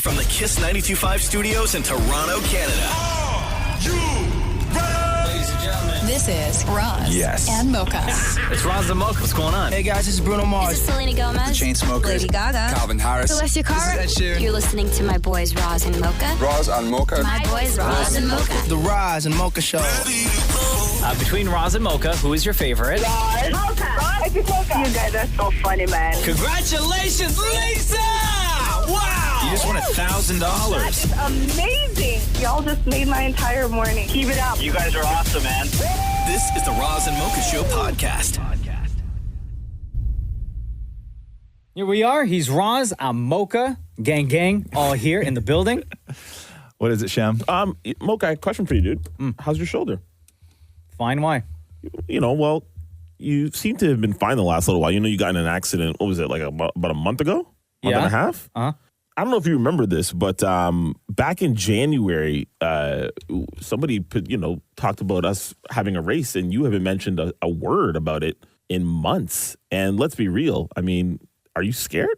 From the Kiss 92.5 studios in Toronto, Canada. Are you ready? Ladies and gentlemen, this is Roz and Mocha. it's Roz and Mocha. What's going on? Hey guys, this is Bruno Mars. This is Selena Gomez. The Chainsmokers. Lady Gaga. Calvin Harris. Celestia Cara. This is Ed Sheeran. You're listening to my boys Roz and Mocha. Roz and Mocha. My boys Roz and Mocha. The Roz and Mocha Show. Between Roz and Mocha, who is your favorite? Mocha. Mocha. You guys are so funny, man. Congratulations, Lisa! Wow! You just won $1,000. That's amazing. Y'all just made my entire morning. Keep it up. You guys are awesome, man. This is the Roz and Mocha Show podcast. Here we are. He's Roz. I'm Mocha. Gang, all here in the building. What is it, Shem? Mocha, I have a question for you, dude. How's your shoulder? Fine, why? Well, you seem to have been fine the last little while. You got in an accident, what was it, like about a month ago? Month and a half? Uh-huh. I don't know if you remember this, but back in January, somebody talked about us having a race, and you haven't mentioned a word about it in months. And let's be real. I mean, are you scared?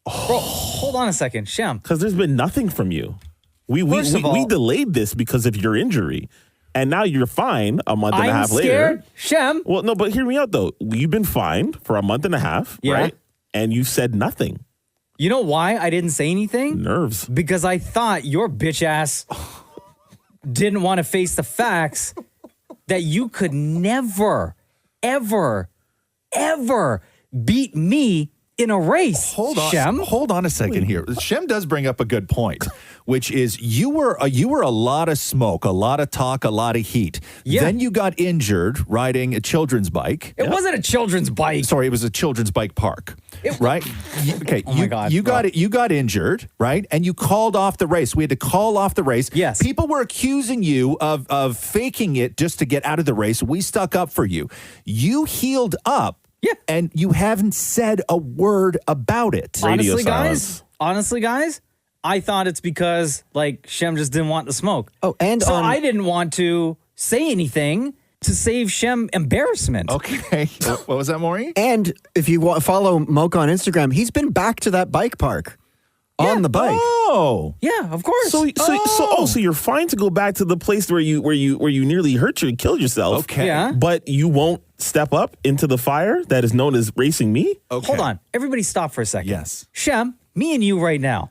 Bro, hold on a second. Shem. Because there's been nothing from you. We delayed this because of your injury. And now you're fine a month and a half later. I'm scared, Shem. Well, no, but hear me out, though. You've been fined for a month and a half, right? And you said nothing. You know why I didn't say anything? Nerves. Because I thought your bitch ass didn't want to face the facts that you could never, ever, ever beat me in a race. Hold on, Shem. Hold on a second here. Shem does bring up a good point, which is you were a lot of smoke, a lot of talk, a lot of heat. Yeah. Then you got injured riding a children's bike. It wasn't a children's bike. Sorry, it was a children's bike park. Right? Okay. Oh my God, you bro. got it. You got injured, right? And you called off the race. We had to call off the race. Yes. People were accusing you of faking it just to get out of the race. We stuck up for you. You healed up. Yeah. And you haven't said a word about it. Honestly, guys, I thought it's because Shem just didn't want the smoke. Oh, and so I didn't want to say anything to save Shem embarrassment. Okay. What was that, Maurie? And if you follow Mocha on Instagram, he's been back to that bike park on the bike. Oh, yeah, of course. So you're fine to go back to the place where you nearly killed yourself. Okay. Yeah. But you won't step up into the fire that is known as racing me? Okay. Hold on. Everybody stop for a second. Yes. Shem, me and you right now.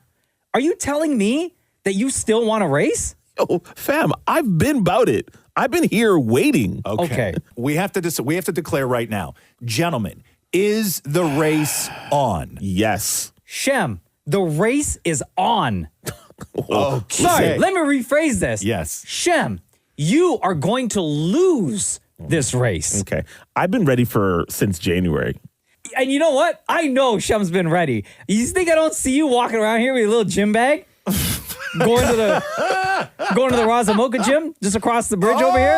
Are you telling me that you still want to race? Oh, fam, I've been about it. I've been here waiting. Okay. We have to declare right now. Gentlemen, is the race on? Yes. Shem, the race is on. Okay. Sorry, let me rephrase this. Yes. Shem, you are going to lose this race. Okay. I've been ready since January. And you know what? I know Shem's been ready. You think I don't see you walking around here with a little gym bag? going to the Roz and Mocha gym just across the bridge over here?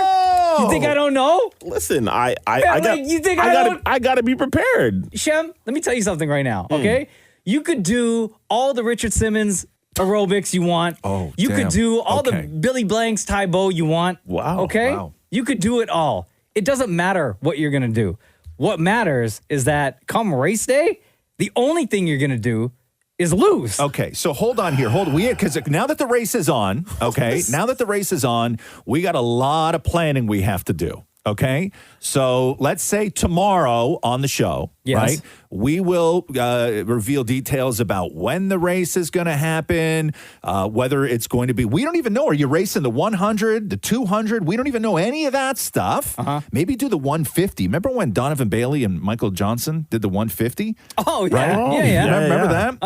You think I don't know? Listen, I gotta be prepared. Shem, let me tell you something right now, okay? You could do all the Richard Simmons aerobics you want. Oh, you damn. could do all Okay. the Billy Blanks Tae Bo you want. Wow. Okay? Wow. You could do it all. It doesn't matter what you're going to do. What matters is that come race day, the only thing you're going to do is lose. Okay, so hold on here. Because now that the race is on, we got a lot of planning we have to do. Okay, so let's say tomorrow on the show, Yes. right? We will reveal details about when the race is going to happen, whether it's going to be. We don't even know. Are you racing the 100, the 200? We don't even know any of that stuff. Maybe do the 150. Remember when Donovan Bailey and Michael Johnson did the 150? Oh, yeah. Right? Yeah. Remember that?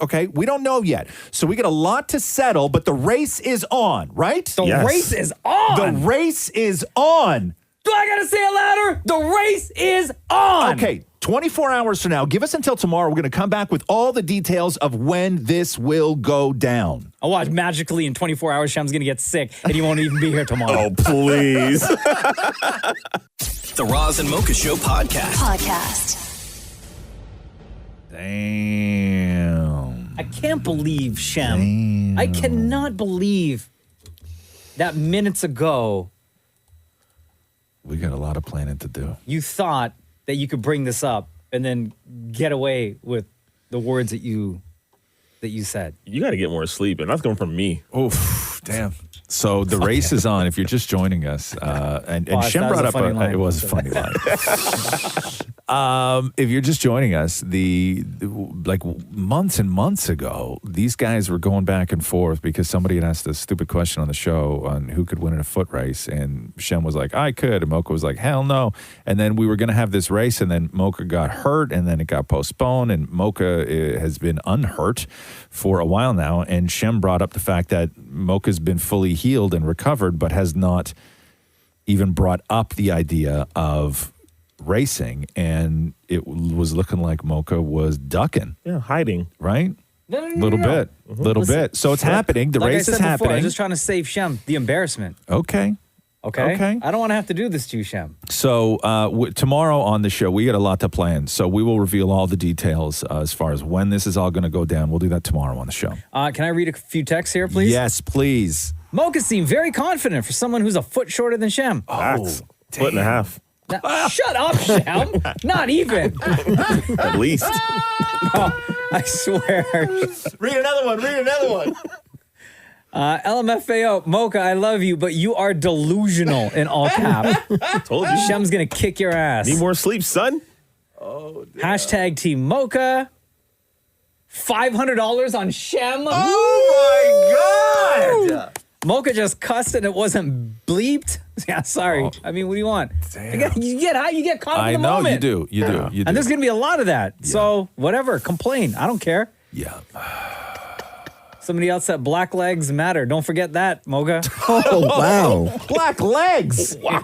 Okay. We don't know yet. So we got a lot to settle, but the race is on, right? The race is on. The race is on. Do I got to say it louder? The race is on. Okay, 24 hours from now, give us until tomorrow. We're going to come back with all the details of when this will go down. I'll watch magically in 24 hours, Shem's going to get sick and he won't even be here tomorrow. Oh, please. The Roz and Mocha Show podcast. Damn. I can't believe, Shem. I cannot believe that minutes ago We got a lot of planning to do. you thought that you could bring this up and then get away with the words that you that you said. You got to get more sleep, and that's coming from me. Oof, damn. So the race is on. If you're just joining us, and Boss, Shem that was brought a up funny line. it was a funny line. If you're just joining us, like months and months ago, these guys were going back and forth because somebody had asked a stupid question on the show on who could win in a foot race, and Shem was like, I could, and Mocha was like, hell no. And then we were going to have this race, and then Mocha got hurt, and then it got postponed, and Mocha has been unhurt for a while now, and Shem brought up the fact that Mocha's been fully healed and recovered, but has not even brought up the idea of racing, and it was looking like Mocha was ducking. Yeah, hiding. Right? No. Little bit. So it's happening. The Like race I said is before, happening. I'm just trying to save Shem the embarrassment. Okay. Okay. I don't want to have to do this to you, Shem. So tomorrow on the show, we got a lot to plan. So we will reveal all the details as far as when this is all going to go down. We'll do that tomorrow on the show. Can I read a few texts here, please? Yes, please. Mocha seemed very confident for someone who's a foot shorter than Shem. Foot and a half. Now, shut up, Shem. Not even. At least. I swear. Read another one. LMFAO, Mocha, I love you, but you are delusional in all caps. Told you. Shem's going to kick your ass. Need more sleep, son. Hashtag Team Mocha. $500 on Shem. Oh, my God. Mocha just cussed and it wasn't bleeped. Yeah, sorry. I mean, what do you want? Damn. You get caught in the I know moment. you do. And there's going to be a lot of that. Yeah. So whatever, complain. I don't care. Yeah. Somebody else said black legs matter. Don't forget that, Mocha. Oh, wow. Black legs. Wow.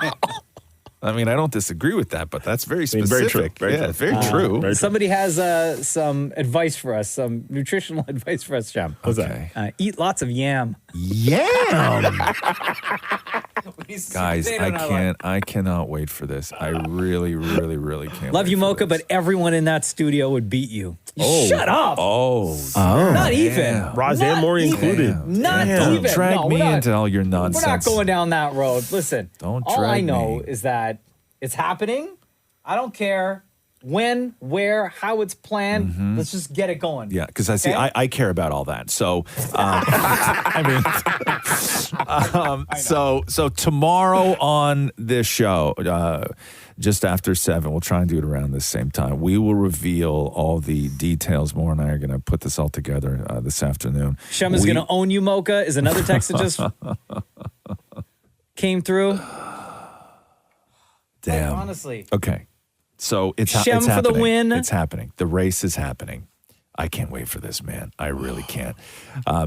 I mean, I don't disagree with that, but that's very specific. Very true. Very true. Very true. Somebody has some advice for us, some nutritional advice for us, Shem. What's that? Eat lots of yam. Yam. Guys, I cannot wait for this. I really, really, really can't. Love wait you, for Mocha, this. but everyone in that studio would beat you. Oh. Shut up. Oh. Not even. Roz and Maury included. Not Don't even. drag No, me we're not- into all your nonsense. We're not going down that road. Listen, Don't all I drag know me. is that it's happening. I don't care when, where, how it's planned. Let's just get it going. Yeah, because I Okay? care about all that. So, I mean, so tomorrow on this show, just after 7, we'll try and do it around the same time. We will reveal all the details. Maura and I are going to put this all together this afternoon. Shem is going to own you, Mocha, is another text that just came through. Damn. Honestly. Okay. So it's Shem it's for the happening. win. It's happening. The race is happening. I can't wait for this, man. I really can't.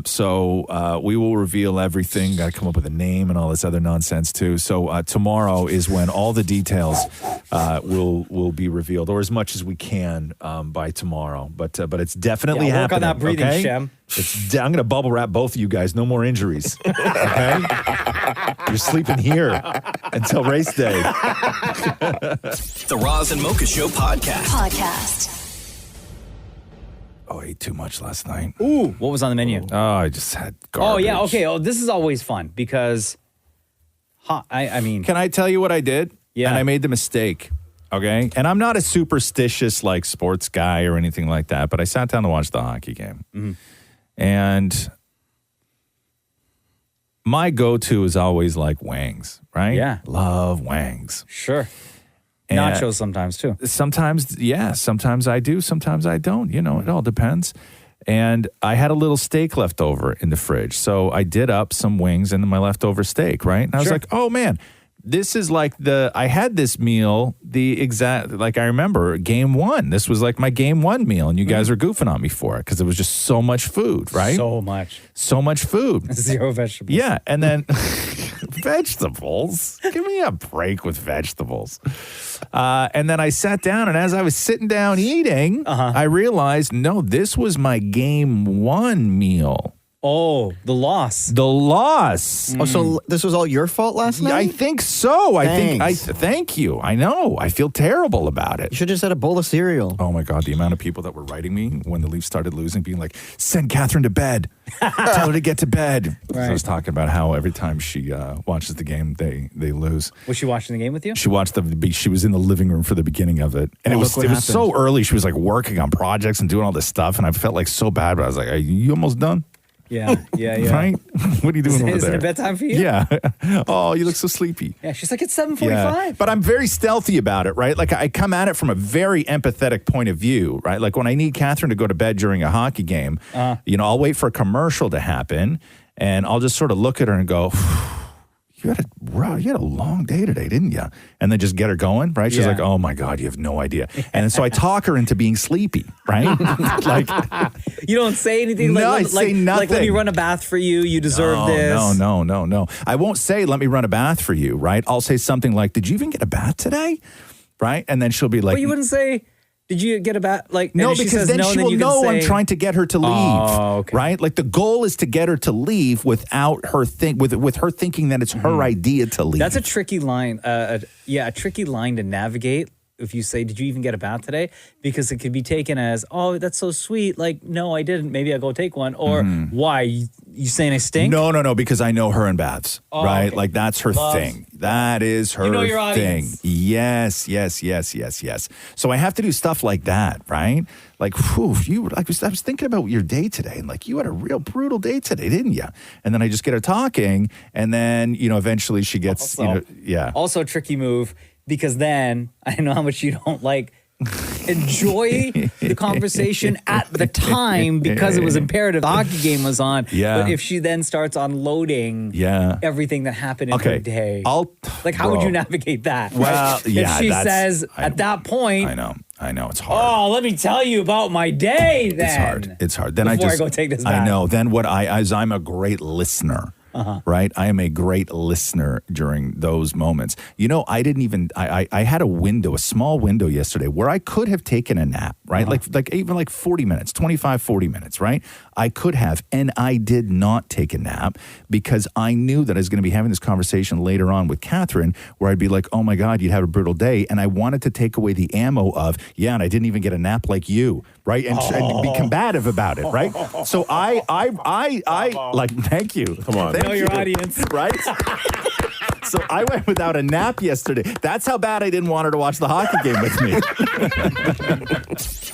So we will reveal everything. Got to come up with a name and all this other nonsense too. So tomorrow is when all the details will be revealed, or as much as we can by tomorrow. But it's definitely work happening. on that breathing, okay? Shem. I'm going to bubble wrap both of you guys. No more injuries. Okay? You're sleeping here until race day. The Roz and Mocha Show podcast. Oh, I ate too much last night. Ooh, what was on the menu? Oh, I just had garbage. Oh, yeah. Okay. Oh, this is always fun because, I mean. Can I tell you what I did? Yeah. And I made the mistake. Okay. And I'm not a superstitious like sports guy or anything like that, but I sat down to watch the hockey game. Mm-hmm. And my go-to is always like wangs, right? Yeah. Love wangs. Sure. And Nachos sometimes too. Sometimes, yeah. Sometimes I do. Sometimes I don't. You know, it all depends. And I had a little steak left over in the fridge. So I did up some wings and my leftover steak, right? And I was Sure. like, oh, man, this is like I had this meal like I remember game 1. This was like my game 1 meal. And you guys were goofing on me for it because it was just so much food, right? So much. So much food. 0 vegetables. Yeah. And then vegetables. Give me a break with vegetables. And then I sat down, and as I was sitting down eating, I realized, no, this was my game 1 meal. Oh, the loss. The loss. Oh, so this was all your fault last night? I think so. Thanks. Thank you. I know. I feel terrible about it. You should have just had a bowl of cereal. Oh my God, the amount of people that were writing me when the Leafs started losing, being like, send Catherine to bed. Tell her to get to bed. Right. I was talking about how every time she watches the game, they lose. Was she watching the game with you? She watched she was in the living room for the beginning of it. And it was so early. She was like working on projects and doing all this stuff. And I felt like so bad, but I was like, are you almost done? Yeah. Right? What are you doing over there? Is it a bedtime for you? Yeah. Oh, you look so sleepy. Yeah, she's like, it's 7:45. Yeah. But I'm very stealthy about it, right? Like I come at it from a very empathetic point of view, right? Like when I need Catherine to go to bed during a hockey game, I'll wait for a commercial to happen and I'll just sort of look at her and go, you had a long day today, didn't you? And then just get her going, right? She's like, oh my God, you have no idea. And so I talk her into being sleepy, right? Like, you don't say anything. No, I say nothing. Like, let me run a bath for you. You deserve this. No. I won't say, let me run a bath for you, right? I'll say something like, did you even get a bath today? Right? And then she'll be like, but you wouldn't say, did you get a bath? Like, no, because then she will know I'm trying to get her to leave. Oh, okay. Right? Like the goal is to get her to leave without her with her thinking that it's her idea to leave. That's a tricky line. A tricky line to navigate. If you say, did you even get a bath today? Because it could be taken as, oh, that's so sweet. Like, no, I didn't. Maybe I'll go take one. Or why? You saying I stink? No, because I know her in baths, right? Okay. Like that's her thing. That is her your thing. audience. Yes. So I have to do stuff like that, right? Like, I was thinking about your day today, and like you had a real brutal day today, didn't you? And then I just get her talking, and then eventually she gets, Also a tricky move. Because then I know how much you don't enjoy the conversation at the time because it was imperative. The hockey game was on. Yeah. But if she then starts unloading everything that happened in her day, how would you navigate that? Well, if she says at that point, I know it's hard. Oh, let me tell you about my day. Then It's hard. Then before I go take this bath. I know. Then I'm a great listener. Right? I am a great listener during those moments. I didn't even, I had a small window yesterday where I could have taken a nap, right? Like even 40 minutes, 25, 40 minutes, right? I could have, and I did not take a nap because I knew that I was going to be having this conversation later on with Catherine where I'd be like, oh my God, you'd have a brutal day. And I wanted to take away the ammo of, and I didn't even get a nap like you, right? And be combative about it, right? So I thank you. Come on. Know your audience. Right? So I went without a nap yesterday. That's how bad I didn't want her to watch the hockey game with me.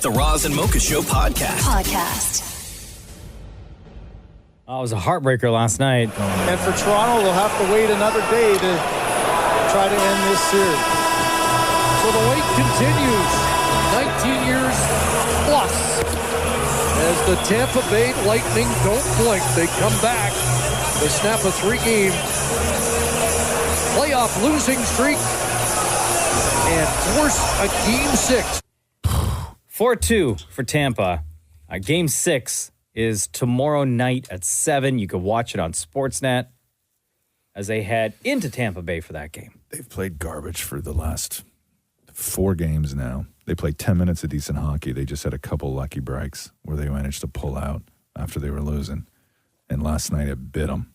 The Roz and Mocha Show podcast. Oh, it was a heartbreaker last night. And for Toronto, they'll have to wait another day to try to end this series. So the wait continues. 19 years plus. As the Tampa Bay Lightning don't blink, they come back. They snap a 3-game playoff losing streak and force a Game 6. 4-2 for Tampa. Game 6 is tomorrow night at 7. You can watch it on Sportsnet as they head into Tampa Bay for that game. They've played garbage for the last 4 games now. They played 10 minutes of decent hockey. They just had a couple lucky breaks where they managed to pull out after they were losing. And last night it bit them.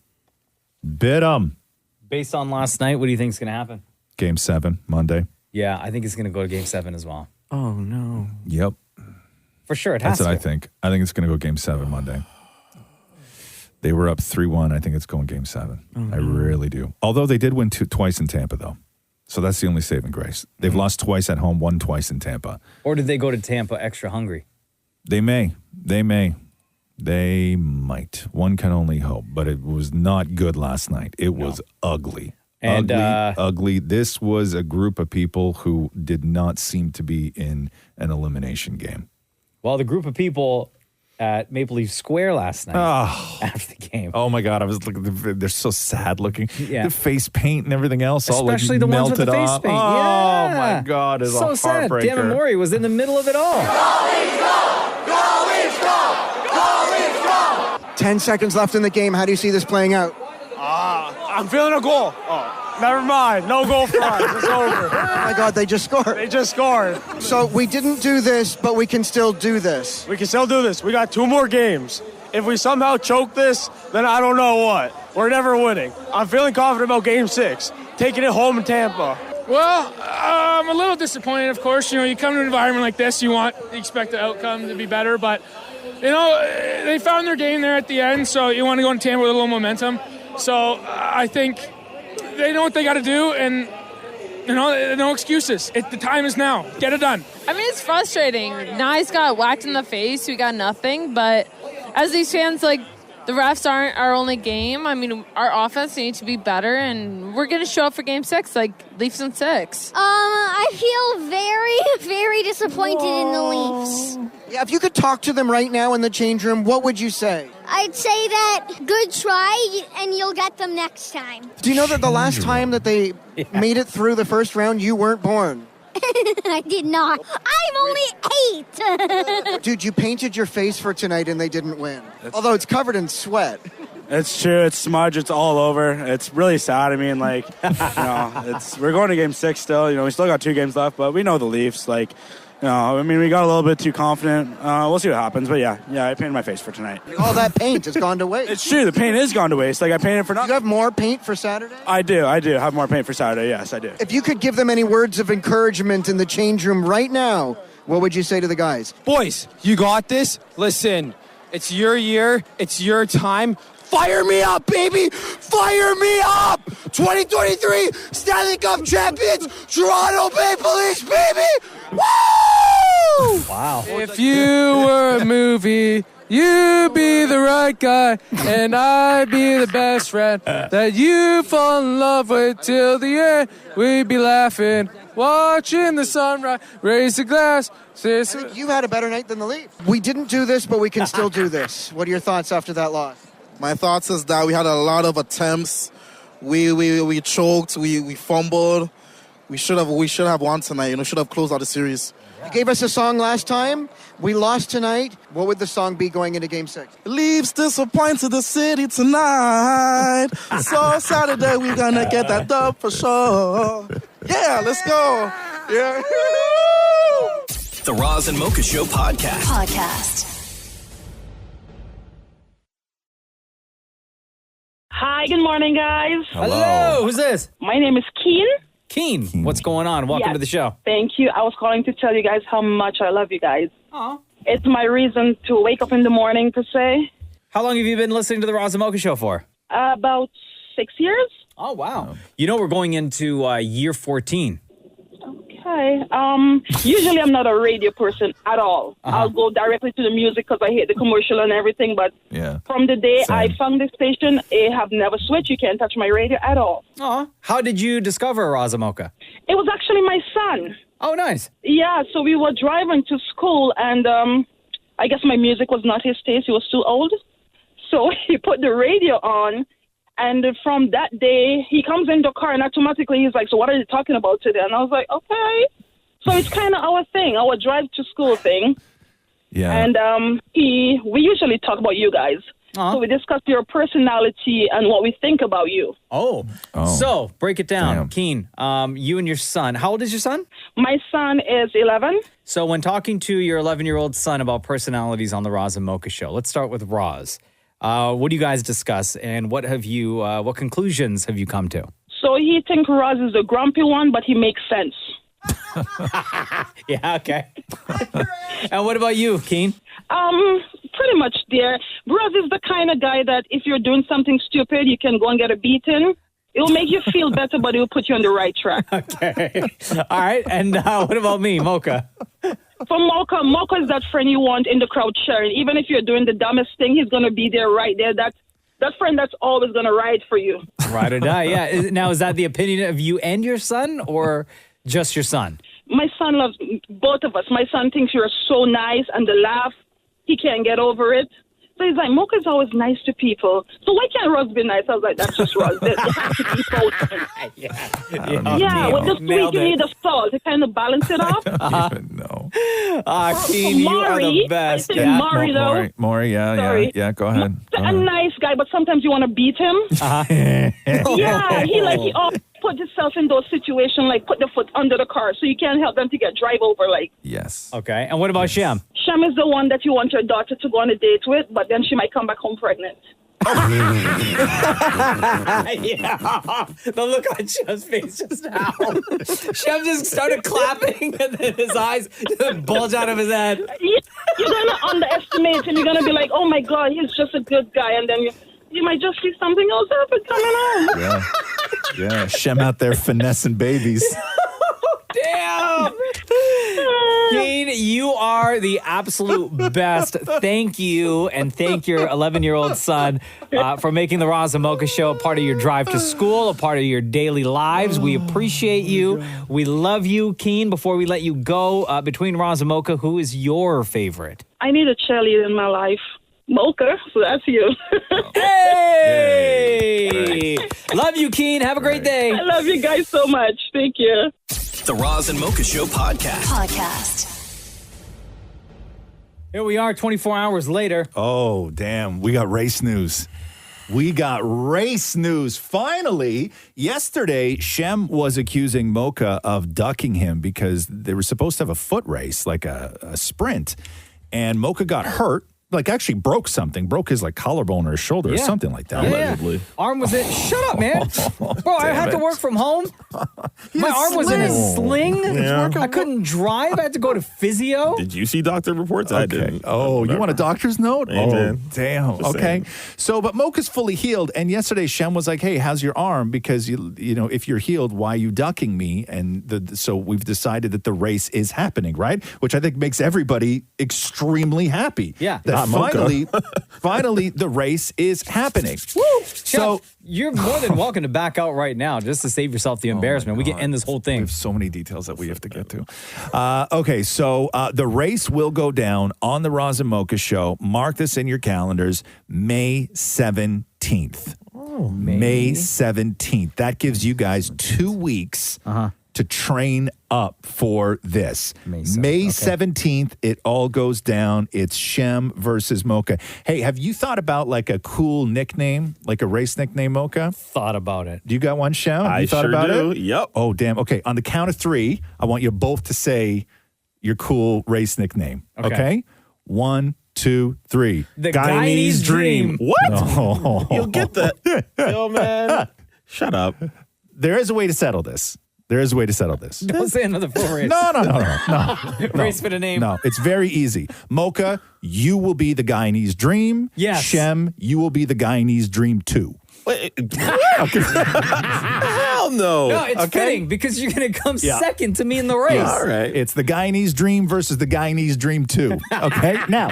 Based on last night, what do you think is going to happen? Game 7, Monday. Yeah, I think it's going to go to Game 7 as well. Oh, no. Yep. For sure, it has That's to. what I think. I think it's going to go Game 7 Monday. They were up 3-1. I think it's going Game 7. I really do. Although they did win twice in Tampa, though. So that's the only saving grace. They've lost twice at home, won twice in Tampa. Or did they go to Tampa extra hungry? They may. They might. One can only hope. But it was not good last night. It was ugly. And, ugly. This was a group of people who did not seem to be in an elimination game. Well, the group of people at Maple Leaf Square last night after the game. Oh my God, I was looking. They're so sad looking. Yeah. The face paint and everything else, especially all the ones with melted the face off. paint. Oh Yeah. my God, it's so a sad. heartbreaker. Damnit Maurie was in the middle of it all. 10 seconds left in the game. How do you see this playing out? I'm feeling a goal. Oh, never mind. No goal for us. It's over. Oh my God, they just scored. They just scored. So we didn't do this, but we can still do this. We can still do this. We got 2 more games. If we somehow choke this, then I don't know what. We're never winning. I'm feeling confident about Game 6, taking it home in Tampa. Well, I'm a little disappointed, of course. You know, you come to an environment like this, you expect the outcome to be better, but, you know, they found their game there at the end, so you want to go in Tampa with a little momentum. So I think they know what they got to do, and, you know, no excuses. The time is now. Get it done. I mean, it's frustrating. Nyes got whacked in the face. We got nothing, but as these fans, like, the refs aren't our only game. I mean, our offense needs to be better, and we're going to show up for Game 6, like Leafs in 6. I feel very, very disappointed in the Leafs. Yeah, if you could talk to them right now in the change room, what would you say? I'd say that good try, and you'll get them next time. Do you know that the last time that they made it through the first round, you weren't born? I did not. I'm only 8. Dude, you painted your face for tonight and they didn't win. Although it's covered in sweat. It's true. It's smudge. It's all over. It's really sad. I mean, like, you know, we're going to Game 6 still. You know, we still got 2 games left, but we know the Leafs. Like, you know, I mean, we got a little bit too confident. We'll see what happens. But yeah, I painted my face for tonight. All that paint has gone to waste. It's true. The paint is gone to waste. Like, I painted for nothing. Do you have more paint for Saturday? I do have more paint for Saturday. Yes, I do. If you could give them any words of encouragement in the change room right now, what would you say to the guys? Boys, you got this. Listen, it's your year. It's your time. Fire me up, baby! Fire me up! 2023 Stanley Cup champions, Toronto Maple Leafs, baby! Woo! Wow. If you were a movie, you'd be the right guy, and I'd be the best friend that you fall in love with till the end. We'd be laughing, watching the sunrise, raise a glass. I think you had a better night than the Leafs. We didn't do this, but we can still do this. What are your thoughts after that loss? My thoughts is that we had a lot of attempts. We choked. We fumbled. We should have won tonight. You know, should have closed out the series. You gave us a song last time. We lost tonight. What would the song be going into Game 6? Leaves disappointed the city tonight. So Saturday we're gonna get that dub for sure. Yeah, let's go. Yeah. The Roz and Mocha Show podcast. Hi, good morning, guys. Hello. Who's this? My name is Keen. Keen. What's going on? Welcome to the show. Thank you. I was calling to tell you guys how much I love you guys. Aw. It's my reason to wake up in the morning, per se. How long have you been listening to the Roz and Mocha Show for? About 6 years. Oh, wow. You know, we're going into year 14. Okay. Usually I'm not a radio person at all. I'll go directly to the music because I hate the commercial and everything. But from the day I found this station, I have never switched. You can't touch my radio at all. Aw. How did you discover Roz and Mocha? It was actually my son. Oh, nice. Yeah, so we were driving to school, and I guess my music was not his taste. He was too old. So he put the radio on. And from that day, he comes in the car and automatically he's like, so what are you talking about today? And I was like, okay. So it's kind of our thing, our drive to school thing. Yeah. And we usually talk about you guys. So we discuss your personality and what we think about you. Oh. So break it down. Keen, you and your son. How old is your son? My son is 11. So when talking to your 11-year-old son about personalities on the Roz and Mocha Show, let's start with Roz. What do you guys discuss, and what conclusions have you come to? So he thinks Roz is the grumpy one, but he makes sense. Yeah, okay. And what about you, Keen? Pretty much there. Roz is the kind of guy that if you're doing something stupid, you can go and get a beating. It will make you feel better, but it will put you on the right track. Okay. All right. And what about me, Mocha? For Mocha is that friend you want in the crowd sharing. Even if you're doing the dumbest thing, he's going to be there right there. That friend that's always going to ride for you. Ride or die, yeah. Now, is that the opinion of you and your son, or just your son? My son loves both of us. My son thinks you're so nice, and the laugh, he can't get over it. So he's like, Mocha's always nice to people. So why can't Roz be nice? I was like, that's just Roz. It has to be both. Yeah, with the sweet, you need the salt to kind of balance it off. Keen, you are the best. Maurie, though. Maurie, yeah, go ahead. A nice guy, but sometimes you want to beat him. Yeah, he always put himself in those situations, like put the foot under the car, so you can't help them to get drive over, like. Yes. Okay, and what about Shem? Shem is the one that you want your daughter to go on a date with, but then she might come back home pregnant. Yeah. The look on Shem's face just now. Shem just started clapping and then his eyes just bulge out of his head. You're going to underestimate him. You're going to be like, oh my God, he's just a good guy. And then you might just see something else happen coming on. Yeah, Shem out there finessing babies. Damn! Keen, you are the absolute best. Thank you, and thank your 11-year-old son for making the Roz and Mocha Show a part of your drive to school, a part of your daily lives. We appreciate you. We love you. Keen, before we let you go, between Roz and Mocha, who is your favorite? I need a cheerleader in my life. Mocha, so that's you. Hey! Love you, Keen. Have a great day. I love you guys so much. Thank you. The Roz and Mocha Show podcast. Here we are 24 hours later. Oh, damn. We got race news. Finally, yesterday, Shem was accusing Mocha of ducking him because they were supposed to have a foot race, like a sprint. And Mocha got hurt. Like actually broke his like collarbone or his shoulder or something like that. Yeah. Arm was in. Shut up, man. Bro, I had to work from home. My arm was in a sling. Yeah. I couldn't drive. I had to go to physio. Did you see doctor reports? I didn't. Oh, you want a doctor's note? Amen. Oh, damn. Just okay. saying. So, but Mocha's fully healed. And yesterday, Shem was like, hey, how's your arm? Because, you know, if you're healed, why are you ducking me? And so we've decided that the race is happening, right? Which I think makes everybody extremely happy. Yeah. Finally, the race is happening. Woo! So you're more than welcome to back out right now just to save yourself the embarrassment. We can end this whole thing. We have so many details that we have to get to. Okay, so the race will go down on the Roz and Mocha Show. Mark this in your calendars, May 17th. Oh, May 17th. That gives you guys 2 weeks to train up for this. May 17th, it all goes down. It's Shem versus Mocha. Hey, have you thought about like a cool nickname, like a race nickname, Mocha? Thought about it. Do you got one, Shem? I you thought sure about do. it? Yep. Oh, damn. Okay, on the count of 3, I want you both to say your cool race nickname. Okay? 1, 2, 3. The Guyanese Dream. What? No. You'll get that. Yo, man. Shut up. There is a way to settle this. Don't say another full race. No. Race for the name. No, it's very easy. Mocha, you will be the Guyanese Dream. Yes. Shem, you will be the Guyanese Dream 2. Hell no. No, it's fitting because you're going to come second to me in the race. Yeah, all right. It's the Guyanese Dream versus the Guyanese Dream 2. Okay? Now,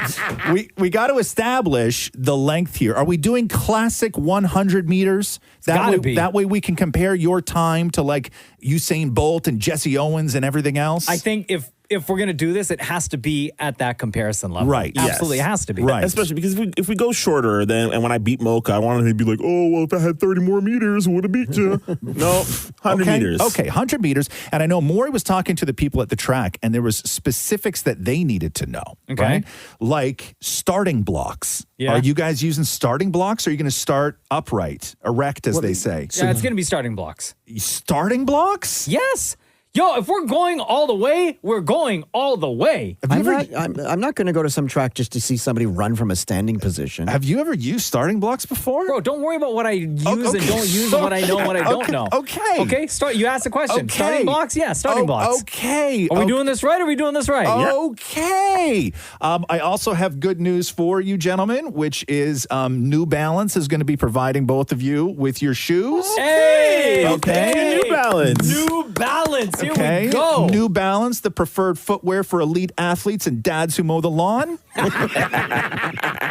we got to establish the length here. Are we doing classic 100 meters? That way we can compare your time to like Usain Bolt and Jesse Owens and everything else? I think if we're going to do this, it has to be at that comparison level. Right. Absolutely, it has to be. Right. Especially because if we go shorter, and when I beat Mocha, I wanted him to be like, oh, well, if I had 30 more meters, I would have beat you. No, 100 meters. Okay, 100 meters. And I know Maury was talking to the people at the track, and there was specifics that they needed to know. Okay. Right? Like starting blocks. Yeah. Are you guys using starting blocks, or are you going to start upright, erect, as they say? Yeah, it's going to be starting blocks. Starting blocks? Yes. Yo, if we're going all the way, we're going all the way. I'm not going to go to some track just to see somebody run from a standing position. Have you ever used starting blocks before? Bro, don't worry about what I use and don't use and what I know and what I don't know. Okay. Okay, you asked the question. Okay. Starting blocks? Yeah, starting blocks. Okay. Are we doing this right? Or are we doing this right? Okay. I also have good news for you, gentlemen, which is New Balance is going to be providing both of you with your shoes. Hey! Okay. New Balance. New Balance. Here we go. New Balance, the preferred footwear for elite athletes and dads who mow the lawn.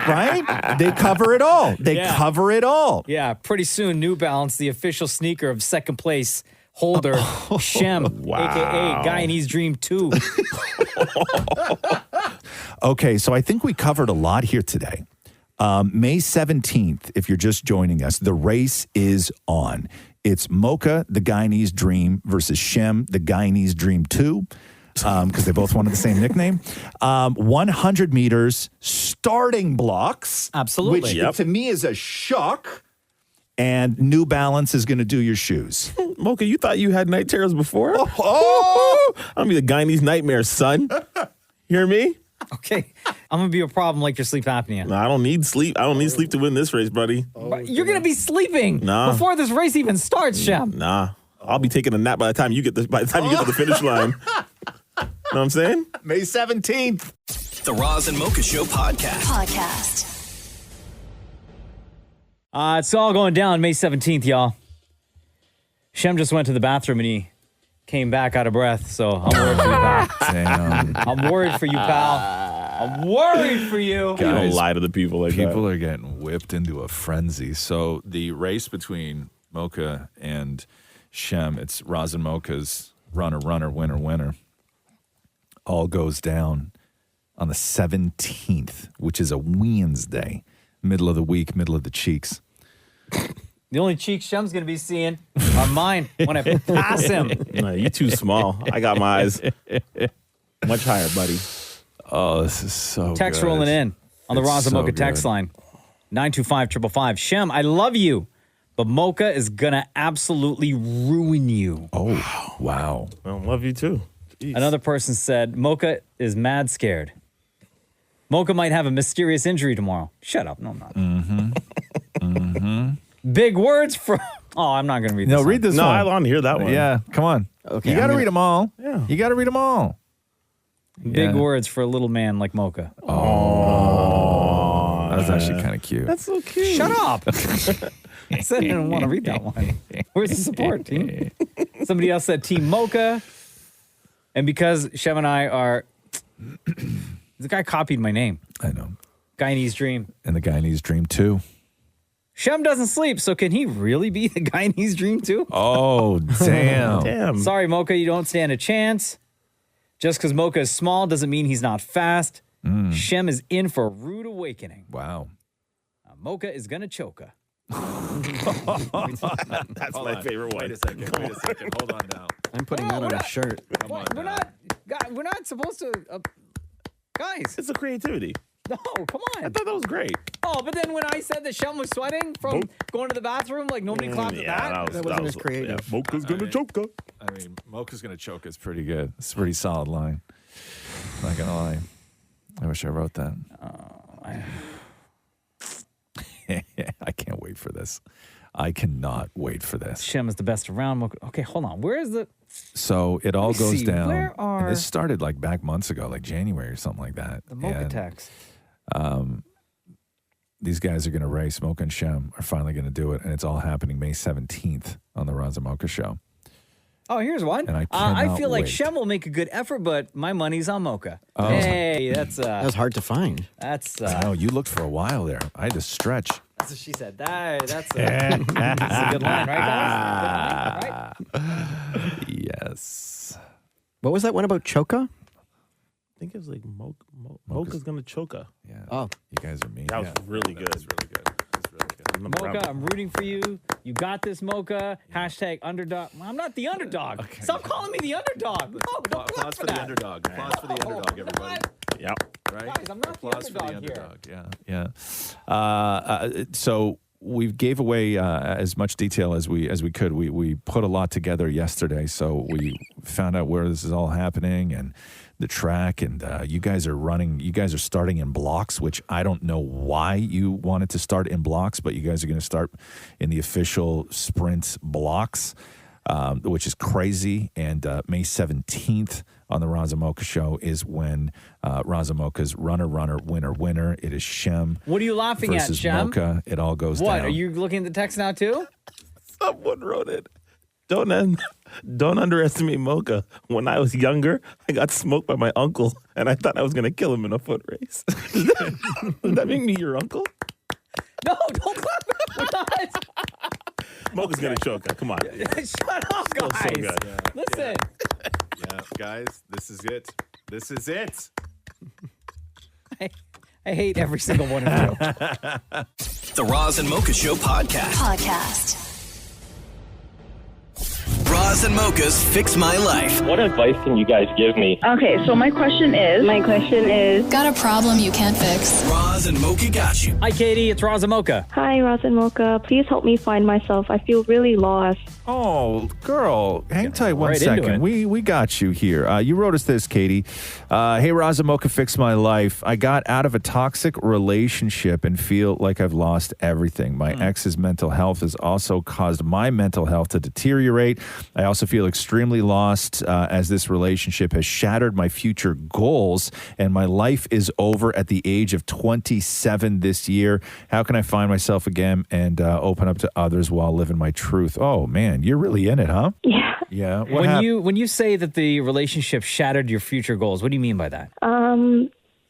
Right? They cover it all. Cover it all. Yeah, pretty soon, New Balance, the official sneaker of second place holder, Shem, a.k.a. Guyanese Dream 2. Okay, so I think we covered a lot here today. May 17th, if you're just joining us, the race is on. It's Mocha, the Guyanese Dream, versus Shem, the Guyanese Dream 2, because they both wanted the same nickname. 100 meters, starting blocks. Absolutely. Which to me is a shock. And New Balance is going to do your shoes. Mocha, you thought you had night terrors before? I'm going to be the Guyanese nightmare, son. Hear me? Okay, I'm gonna be a problem like your sleep apnea. No, I don't need sleep. I don't need sleep to win this race, buddy. You're gonna be sleeping before this race even starts, Shem. Nah, I'll be taking a nap by the time you get to the finish line. Know what I'm saying? May 17th. The Roz and Mocha Show podcast. It's all going down May 17th, y'all. Shem just went to the bathroom and he came back out of breath, so I'm worried for you, pal. Damn. I'm worried for you, pal. I'm worried for you. You don't lie to the people like that. People are getting whipped into a frenzy. So the race between Mocha and Shem, it's Roz and Mocha's runner, winner, all goes down on the 17th, which is a Wednesday, middle of the week, middle of the cheeks. The only cheeks Shem's going to be seeing are mine when I pass him. Nah, you too small. I got my eyes much higher, buddy. Oh, this is so Text good. rolling in on the It's Roz and so Mocha text good. line, 925-555. Shem, I love you, but Mocha is going to absolutely ruin you. Oh, wow. I love you too. Jeez. Another person said, Mocha is mad scared. Mocha might have a mysterious injury tomorrow. Shut up. No, I'm not. Big words from... Oh, I'm not going to read this. No, read this one. No, I want to hear that one. Yeah, come on. Okay, you got to I'm read them all. Yeah. You got to read them all. Big words for a little man like Mocha. Oh, that was actually kind of cute. That's so cute. Shut up. I said I didn't want to read that one. Where's the support team? Somebody else said Team Mocha. And because Shem and I are... The guy copied my name. I know. Guyanese Dream. And the Guyanese Dream too. Shem doesn't sleep, so can he really be the Guyanese Dream too? Oh, damn. Damn. Sorry, Mocha, you don't stand a chance. Just because Mocha is small doesn't mean he's not fast. Shem is in for a rude awakening. Wow. Mocha is going to choke her. That's my favorite one. Wait a second. Hold on now. I'm putting that on a shirt. We're not supposed to... guys. It's a creativity. No, come on. I thought that was great. Oh, but then when I said that Shem was sweating from going to the bathroom, like nobody clapped at that. That wasn't as creative. Yeah, Mocha's going to choke her. I mean, Mocha's going to choke is pretty good. It's a pretty solid line. Not going to lie. I wish I wrote that. I can't wait for this. I cannot wait for this. Shem is the best around. Mocha. Okay, hold on. Where is the... So it all Let me goes see. down. Where are- And this started like back months ago, like January or something like that. The Mocha And, text. These guys are going to race. Mocha and Shem are finally going to do it. And it's all happening May 17th on the Roz and Mocha Show. Oh, here's one. And I I cannot feel like wait. Shem will make a good effort, but my money's on Mocha. Oh. Hey, that's That was hard to find. that's I know, you looked for a while there. I had to stretch. that's what she said. That's a good line, right, guys? Good line, right? Yes. What was that one about Choka? I think it was like Mocha's going to choke her. Yeah. Oh. You guys are mean. That was really good. That's really good. That's really good. Mocha, I'm rooting for you. You got this, Mocha. Hashtag underdog. Well, I'm not the underdog. Okay. Stop calling me the underdog. No, don't clap Applause for the underdog. Applause for the underdog, everybody. Yep. Right? Guys, I'm not Applause the underdog here. Yeah. So we gave away as much detail as we could. We put a lot together yesterday, so we found out where this is all happening and the track. And you guys are starting in blocks, which I don't know why you wanted to start in blocks, but you guys are going to start in the official sprint blocks, which is crazy. And May 17th on the Roz and Mocha Show is when Roz and Mocha's runner, winner. It is Shem. What are you laughing at, versus Shem? Mocha. It all goes What? down. Are you looking at the text now, too? Someone wrote it. Don't underestimate Mocha. When I was younger, I got smoked by my uncle, and I thought I was going to kill him in a foot race. Does that make me your uncle? No, don't clap. Mocha's going to choke her. Come on. Shut up, guys. So good. Listen. Yeah, guys, this is it. This is it. I hate every single one of you. The Roz and Mocha Show podcast. Podcast. Roz Roz and Mocha's Fix My Life. What advice can you guys give me? Okay, so my question is... Got a problem you can't fix? Roz and Mocha got you. Hi, Katie. It's Roz and Mocha. Hi, Roz and Mocha. Please help me find myself. I feel really lost. Oh, girl, hang tight one right into second. it. We got you here. You wrote us this, Katie. Hey, Roz and Mocha, Fix My Life. I got out of a toxic relationship and feel like I've lost everything. My ex's mental health has also caused my mental health to deteriorate. I also feel extremely lost as this relationship has shattered my future goals, and my life is over at the age of 27 this year. How can I find myself again and open up to others while living my truth? Oh, man, you're really in it, huh? Yeah. Yeah. When you say that the relationship shattered your future goals, what do you mean by that?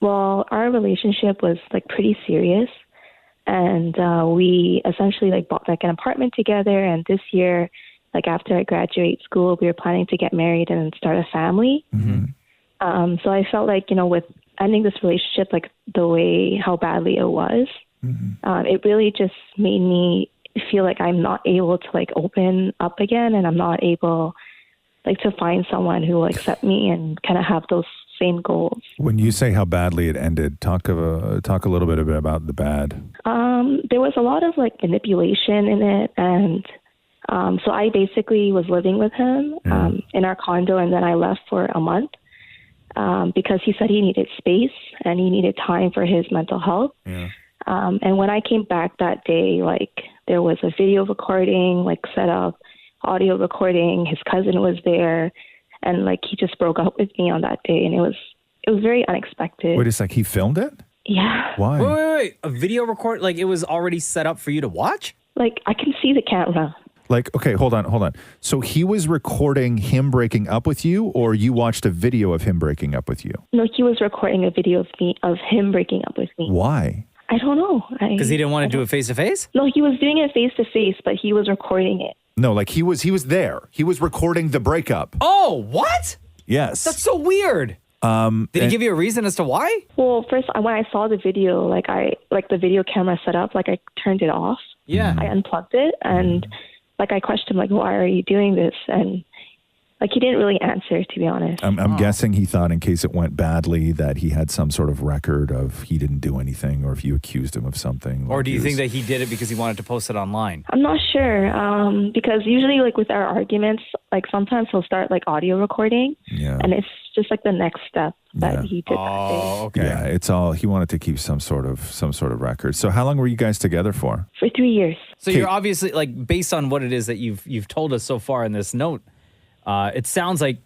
Well, our relationship was like pretty serious, and we essentially like bought like an apartment together. And this year, like after I graduate school, we were planning to get married and start a family. Mm-hmm. So I felt like, with ending this relationship, like the way how badly it was, it really just made me feel like I'm not able to like open up again, and I'm not able like to find someone who will accept me and kind of have those same goals. When you say how badly it ended, talk a little bit about the bad. There was a lot of like manipulation in it, and so I basically was living with him in our condo, and then I left for a month because he said he needed space and he needed time for his mental health. Yeah. And when I came back that day, like there was a video recording, like set up, audio recording. His cousin was there, and like he just broke up with me on that day, and it was very unexpected. Wait a sec, he filmed it? Yeah. Why? Wait. A video record? Like it was already set up for you to watch? Like I can see the camera. Like, okay, hold on. So he was recording him breaking up with you, or you watched a video of him breaking up with you? No, he was recording a video of him breaking up with me. Why? I don't know. Because he didn't want to do it face to face? No, he was doing it face to face, but he was recording it. No, like he was there. He was recording the breakup. Oh, what? Yes. That's so weird. Did he give you a reason as to why? Well, first, when I saw the video, like the video camera set up, like I turned it off. Yeah. I unplugged it, and like I questioned him, like, why are you doing this? And like he didn't really answer, to be honest. I'm guessing he thought in case it went badly that he had some sort of record of he didn't do anything, or if you accused him of something. Or do you think that he did it because he wanted to post it online? I'm not sure, because usually like with our arguments, like sometimes he'll start like audio recording, and it's just like the next step that he did that day. Okay. Yeah, it's all he wanted to keep some sort of record. So how long were you guys together for? For 3 years. So you're obviously like, based on what it is that you've told us so far in this note, it sounds like,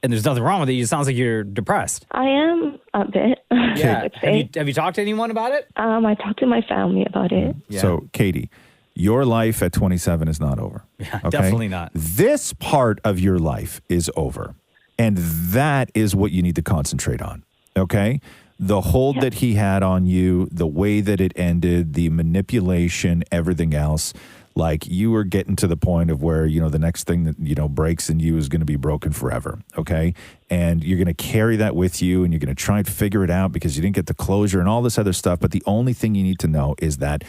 and there's nothing wrong with it, it sounds like you're depressed. I am a bit. Yeah. Have you talked to anyone about it? I talked to my family about it. Yeah. So, Katie, your life at 27 is not over. Yeah, okay? definitely not. This part of your life is over. And that is what you need to concentrate on. Okay? The hold that he had on you, the way that it ended, the manipulation, everything else. Like you were getting to the point of where, the next thing that, breaks in you is going to be broken forever. Okay. And you're going to carry that with you, and you're going to try and figure it out because you didn't get the closure and all this other stuff. But the only thing you need to know is that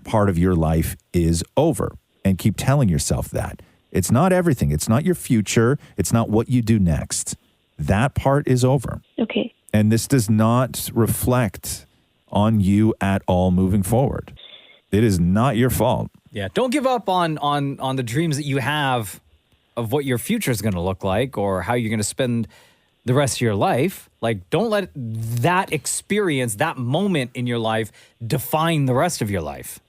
part of your life is over, and keep telling yourself that. It's not everything. It's not your future. It's not what you do next. That part is over. Okay. And this does not reflect on you at all moving forward. It is not your fault. Yeah, don't give up on the dreams that you have of what your future is going to look like or how you're going to spend the rest of your life. Like, don't let that experience, that moment in your life, define the rest of your life.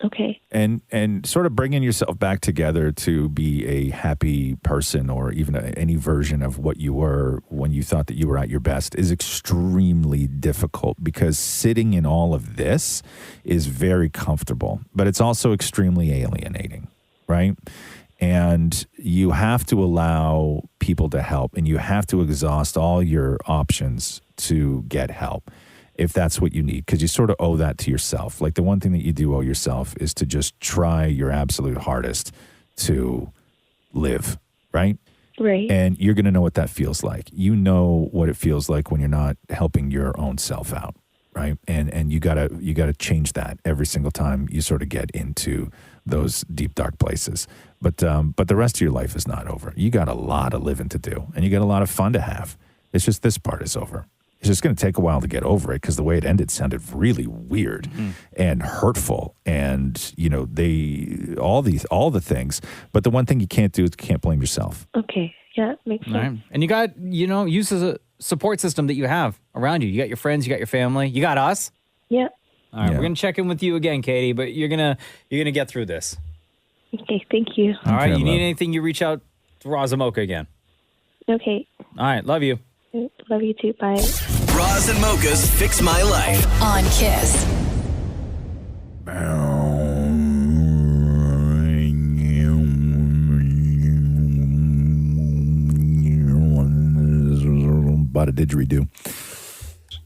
Okay. And sort of bringing yourself back together to be a happy person, or even any version of what you were when you thought that you were at your best, is extremely difficult, because sitting in all of this is very comfortable, but it's also extremely alienating, right? And you have to allow people to help, and you have to exhaust all your options to get help, if that's what you need, because you sort of owe that to yourself. Like, the one thing that you do owe yourself is to just try your absolute hardest to live, right? Right. And you're going to know what that feels like. You know what it feels like when you're not helping your own self out, right? And you gotta change that every single time you sort of get into those deep, dark places. But the rest of your life is not over. You got a lot of living to do, and you got a lot of fun to have. It's just this part is over. It's just going to take a while to get over it because the way it ended sounded really weird and hurtful, and all the things. But the one thing you can't do is you can't blame yourself. Okay. Yeah, makes sense. Right. And you got, use as a support system that you have around you. You got your friends, you got your family, you got us. Yeah. All right, we're gonna check in with you again, Katie, but you're gonna get through this. Okay, thank you. All right, you need anything, you reach out to Roz and Mocha again. Okay. All right, love you. Love you too. Bye. Roz and Mocha's Fix My Life. On Kiss. About a didgeridoo.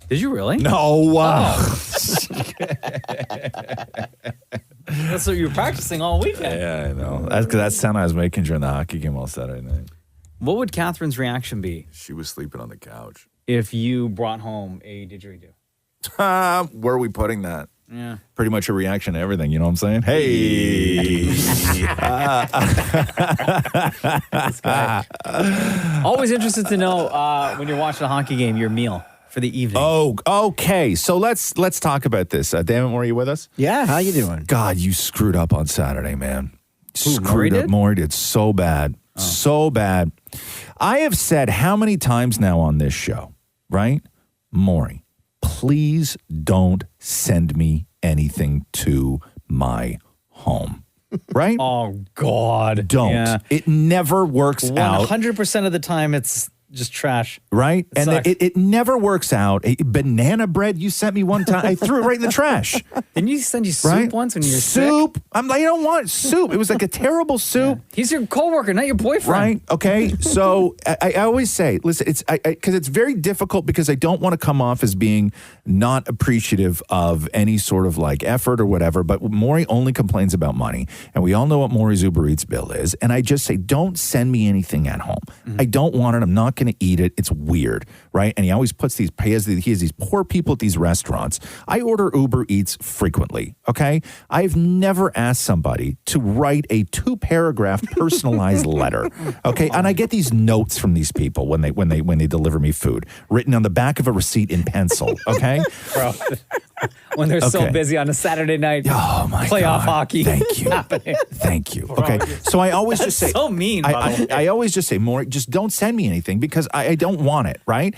Did you really? No. That's what you were practicing all weekend. Yeah, I know. That's because that sound I was making during the hockey game all Saturday night. What would Catherine's reaction be? She was sleeping on the couch. If you brought home a didgeridoo? Where are we putting that? Yeah. Pretty much a reaction to everything, you know what I'm saying? Hey! This guy. Always interested to know when you're watching a hockey game, your meal for the evening. Oh, okay. So let's talk about this. Damnit Maurie, are you with us? Yeah, how you doing? God, you screwed up on Saturday, man. Who, Maurie did? Maurie did so bad. So bad. I have said how many times now on this show, right? Maurie, please don't send me anything to my home. Right? Oh, God. Don't. Yeah. It never works out. 100% of the time, it's just trash. Right? It sucks. It never works out. Banana bread you sent me one time, I threw it right in the trash. Didn't you send you soup once when you were soup? sick? I'm like, I don't want soup. It was like a terrible soup. Yeah. He's your coworker, not your boyfriend. Right? Okay. So I always say, listen, it's because it's very difficult because I don't want to come off as being not appreciative of any sort of like effort or whatever. But Maurie only complains about money, and we all know what Maurie's Uber Eats bill is. And I just say, don't send me anything at home. I don't want it. I'm not going to eat it. It's weird, right? And he always puts he has these poor people at these restaurants. I order Uber Eats frequently, okay? I've never asked somebody to write a 2-paragraph personalized letter, okay? And I get these notes from these people when they deliver me food, written on the back of a receipt in pencil, okay? Bro, when they're so busy on a Saturday night playoff hockey. Thank you. Happening. Thank you. Okay. So I always just say, so mean, by the way. I always just say, Maurie, just don't send me anything because I don't want it, right?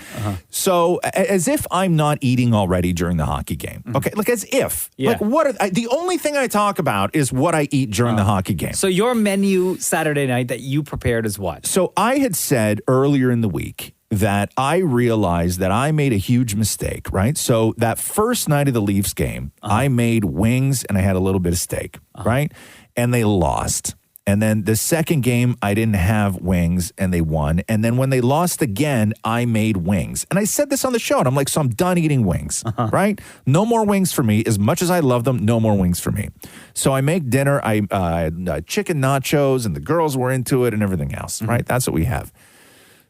So as if I'm not eating already during the hockey game. Okay. Like as if. Yeah. Like the only thing I talk about is what I eat during the hockey game. So your menu Saturday night that you prepared is what? So I had said earlier in the week that I realized that I made a huge mistake, right? So that first night of the Leafs game, I made wings and I had a little bit of steak, right? And they lost. And then the second game, I didn't have wings and they won. And then when they lost again, I made wings. And I said this on the show and I'm like, so I'm done eating wings, right? No more wings for me. As much as I love them, no more wings for me. So I make dinner. I had chicken nachos and the girls were into it and everything else, right? That's what we have.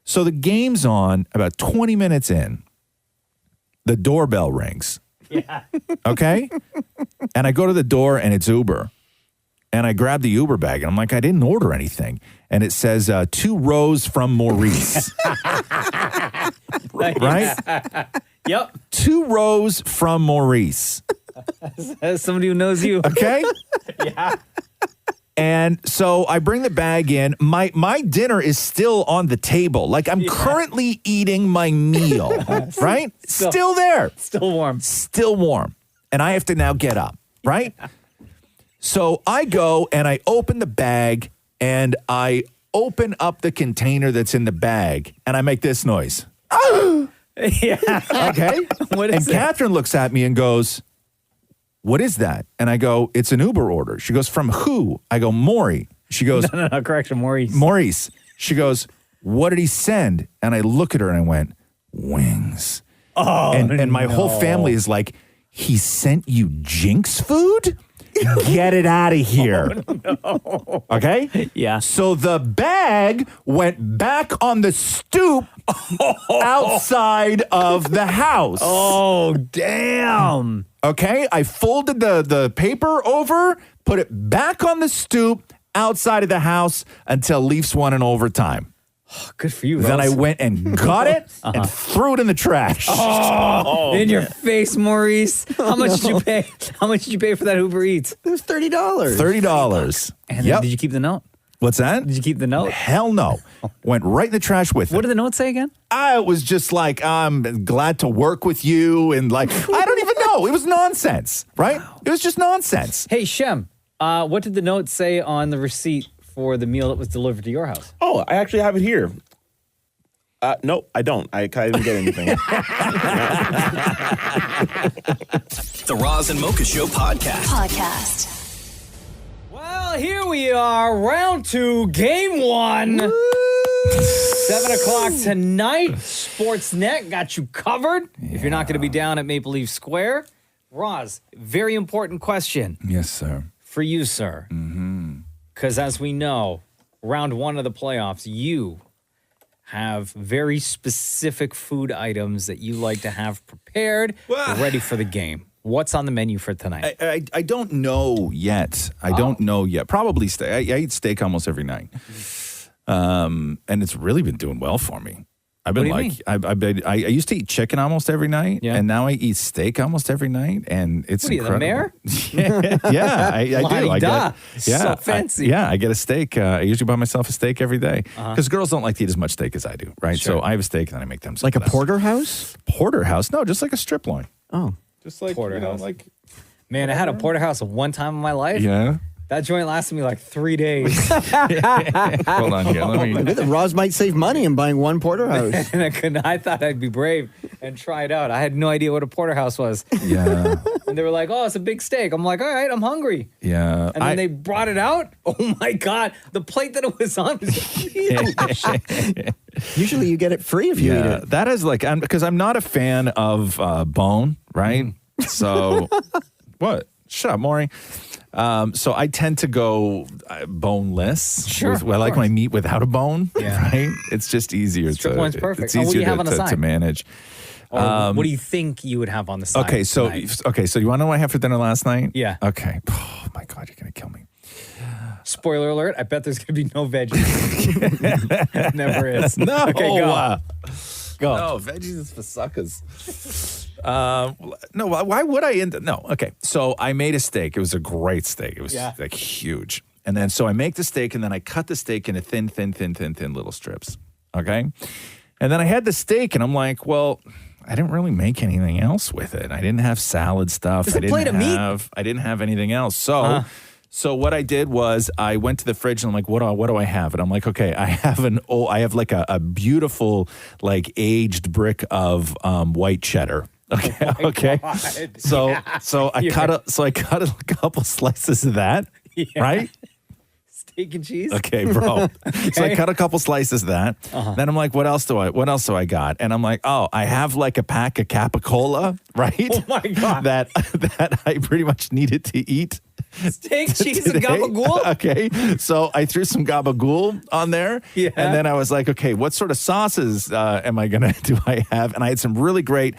So the game's on, about 20 minutes in, the doorbell rings. Yeah. Okay? And I go to the door and it's Uber. And I grab the Uber bag and I'm like, I didn't order anything. And it says 2 rows from Maurice. Right? Yep. 2 rows from Maurice. As somebody who knows you. Okay? Yeah. And so I bring the bag in. My dinner is still on the table. Like I'm currently eating my meal, right? Still there. Still warm. Still warm. And I have to now get up, right? So I go and I open the bag and I open up the container that's in the bag and I make this noise. Yeah. Okay? What is and Catherine looks at me and goes, what is that? And I go, it's an Uber order. She goes, from who? I go, Maurie. She goes, No, correction, Maurice. Maurice. She goes, what did he send? And I look at her and I went, wings. Oh, and my whole family is like, he sent you Jinx food? Get it out of here. No. Okay? Yeah. So the bag went back on the stoop outside of the house. Oh, damn. Okay? I folded the paper over, put it back on the stoop outside of the house until Leafs won in overtime. Good for you, Then Rose. I went and got it and threw it in the trash. In your face, Maurice. How much did you pay? How much did you pay for that Uber Eats? It was $30. $30. And then did you keep the note? What's that? Did you keep the note? Hell no. Went right in the trash with it. What did the note say again? I was just like, I'm glad to work with you. And like, I don't even know. It was nonsense, right? It was just nonsense. Hey, Shem, what did the note say on the receipt for the meal that was delivered to your house? Oh, I actually have it here. No, I don't. I can't even get anything. The Roz and Mocha Show Podcast. Well, here we are, round 2, game 1. 7 o'clock tonight. Sportsnet got you covered. If you're not going to be down at Maple Leaf Square. Roz, very important question. Yes, sir. For you, sir. Because as we know, round 1 of the playoffs, you have very specific food items that you like to have prepared, ready for the game. What's on the menu for tonight? I don't know yet. I don't know yet. Probably steak. I eat steak almost every night. And it's really been doing well for me. I've been I used to eat chicken almost every night, and now I eat steak almost every night, and it's What are you, the incredible. mayor? Yeah, I do. I La-di-da. get, So fancy. I get a steak. I usually buy myself a steak every day because girls don't like to eat as much steak as I do, right? Sure. So I have a steak and then I make them Like a porterhouse? Porterhouse? No, just like a strip loin. Oh. Just like Porterhouse. like Man, I had a porterhouse one time in my life. yeah. That joint lasted me like 3 days. Hold on here. Let me. Maybe the Roz might save money in buying one porterhouse. And I thought I'd be brave and try it out. I had no idea what a porterhouse was. Yeah. And they were like, oh, it's a big steak. I'm like, all right, I'm hungry. Yeah. And then they brought it out. Oh my God. The plate that it was on was huge. Usually you get it free if you eat it. That is like, because I'm not a fan of bone, right? So, what? Shut up, Maury. So I tend to go boneless. Sure, I like of my meat without a bone, Yeah. right? It's just easier Strip loin's perfect. It's Oh, what do easier you have on the to side? manage. Or what do you think you would have on the side? Okay, so tonight? so you want to know what I had for dinner last night? Yeah. Okay. Oh my God, you're gonna kill me. Spoiler alert, I bet there's going to be no veggies. Never is. No. Okay, go. Go. No, veggies is for suckers. No, why would I end? No, okay. So I made a steak. It was a great steak. It was like huge. And then so I make the steak and then I cut the steak into thin little strips. Okay. And then I had the steak and I'm like, well, I didn't really make anything else with it. I didn't have salad stuff. It's a plate of meat. I didn't have anything else. So So what I did was I went to the fridge and I'm like, what do I have? And I'm like, okay, I have like a beautiful like aged brick of white cheddar. Okay, okay. God. So Yeah. so I cut a couple slices of that, right? Steak and cheese. Okay, bro. So I cut a couple slices of that. Then I'm like, what else do I got? And I'm like, oh, I have like a pack of Capicola, right? Oh my God. that I pretty much needed to eat. Steak, cheese, and today. gabagool? Okay. So I threw some gabagool on there. Yeah. And then I was like, okay, what sort of sauces do I have? And I had some really great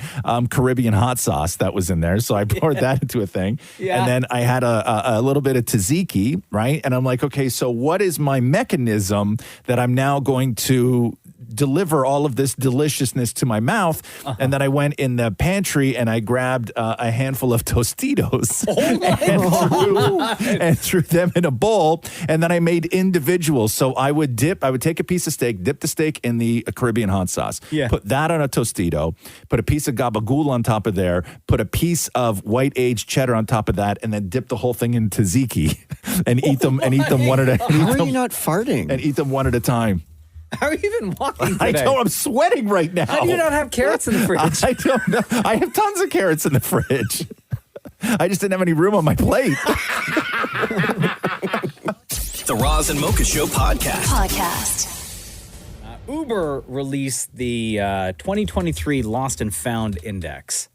Caribbean hot sauce that was in there. So I poured that into a thing. Yeah. And then I had a little bit of tzatziki, right? And I'm like, okay, so what is my mechanism that I'm now going to deliver all of this deliciousness to my mouth? And then I went in the pantry and I grabbed a handful of Tostitos and threw them in a bowl. And then I made individuals. So I would take a piece of steak, dip the steak in the Caribbean hot sauce, put that on a Tostito, put a piece of gabagool on top of there, put a piece of white aged cheddar on top of that, and then dip the whole thing in tzatziki and eat them one at a time. How are you not farting? And eat them one at a time. How are you even walking today? I know, I'm sweating right now. How do you not have carrots in the fridge? I don't know. I have tons of carrots in the fridge. I just didn't have any room on my plate. The Roz and Mocha Show podcast. Uber released the 2023 Lost and Found Index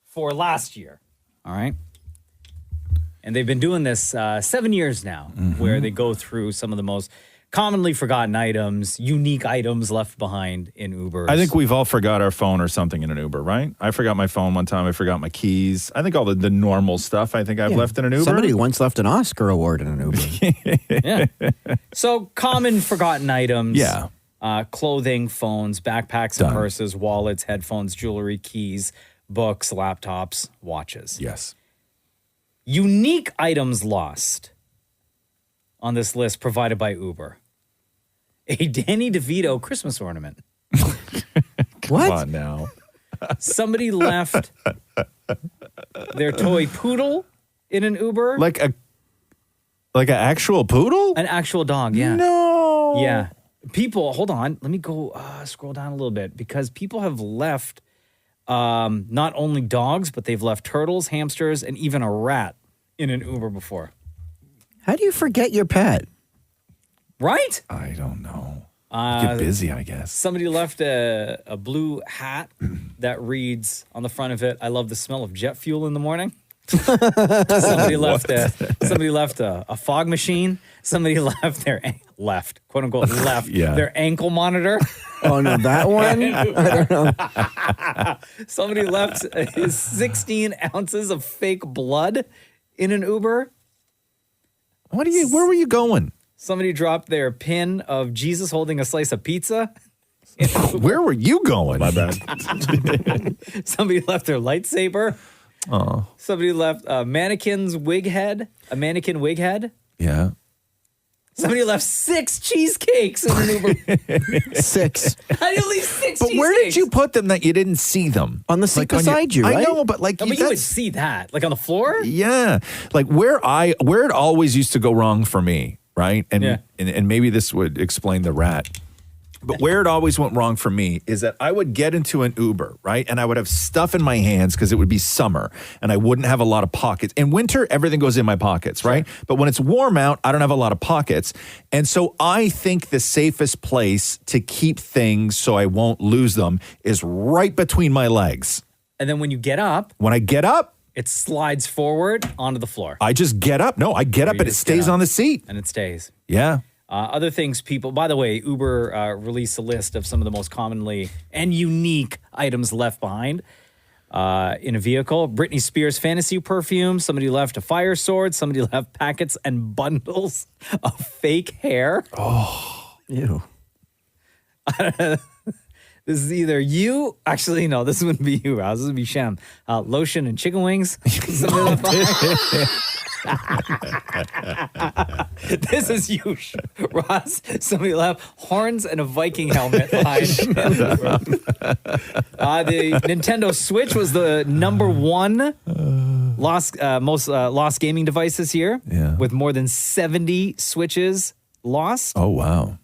for last year. All right. And they've been doing this 7 years now, where they go through some of the most commonly forgotten items, unique items left behind in Ubers. I think we've all forgot our phone or something in an Uber, right? I forgot my phone one time. I forgot my keys. I think all the normal stuff I think I've left in an Uber. Somebody once left an Oscar award in an Uber. Yeah. So common forgotten items. Yeah. Clothing, phones, backpacks and purses, wallets, headphones, jewelry, keys, books, laptops, watches. Yes. Unique items lost on this list provided by Uber. A Danny DeVito Christmas ornament. What? Come on now. Somebody left their toy poodle in an Uber. Like an actual poodle? An actual dog, yeah. No. Yeah. People, hold on. Let me go scroll down a little bit because people have left not only dogs, but they've left turtles, hamsters, and even a rat in an Uber before. How do you forget your pet? Right? I don't know. Get busy, I guess. Somebody left a blue hat that reads on the front of it, "I love the smell of jet fuel in the morning." Somebody left a fog machine. Somebody left their quote unquote left their ankle monitor. Oh no, that one? I don't know. Somebody left his 16 ounces of fake blood in an Uber. Where were you going? Somebody dropped their pin of Jesus holding a slice of pizza. Where were you going? My bad. Somebody left their lightsaber. Oh. Somebody left a mannequin wig head. Yeah. Somebody left 6 cheesecakes in an Uber. 6. How do you leave 6 But cheesecakes? where did you put them that you didn't see them? On the seat beside you, right? I know, but No, but you would see that. Like on the floor? Yeah. Like where it always used to go wrong for me, right? And maybe this would explain the rat. But where it always went wrong for me is that I would get into an Uber, right? And I would have stuff in my hands because it would be summer and I wouldn't have a lot of pockets. In winter, everything goes in my pockets, right? But when it's warm out, I don't have a lot of pockets. And so I think the safest place to keep things so I won't lose them is right between my legs. And then when you get up, it slides forward onto the floor. I just get up. No, I get up and it stays on the seat. And it stays. Yeah. Other things by the way, Uber released a list of some of the most commonly and unique items left behind in a vehicle. Britney Spears fantasy perfume. Somebody left a fire sword. Somebody left packets and bundles of fake hair. Oh, ew. This is either you. Actually, no, this wouldn't be you, Ross. This would be Shem. Lotion and chicken wings. This is you, Ross. Somebody left horns and a Viking helmet behind. The Nintendo Switch was the number one most lost gaming device this year, with more than 70 Switches lost. Oh, wow.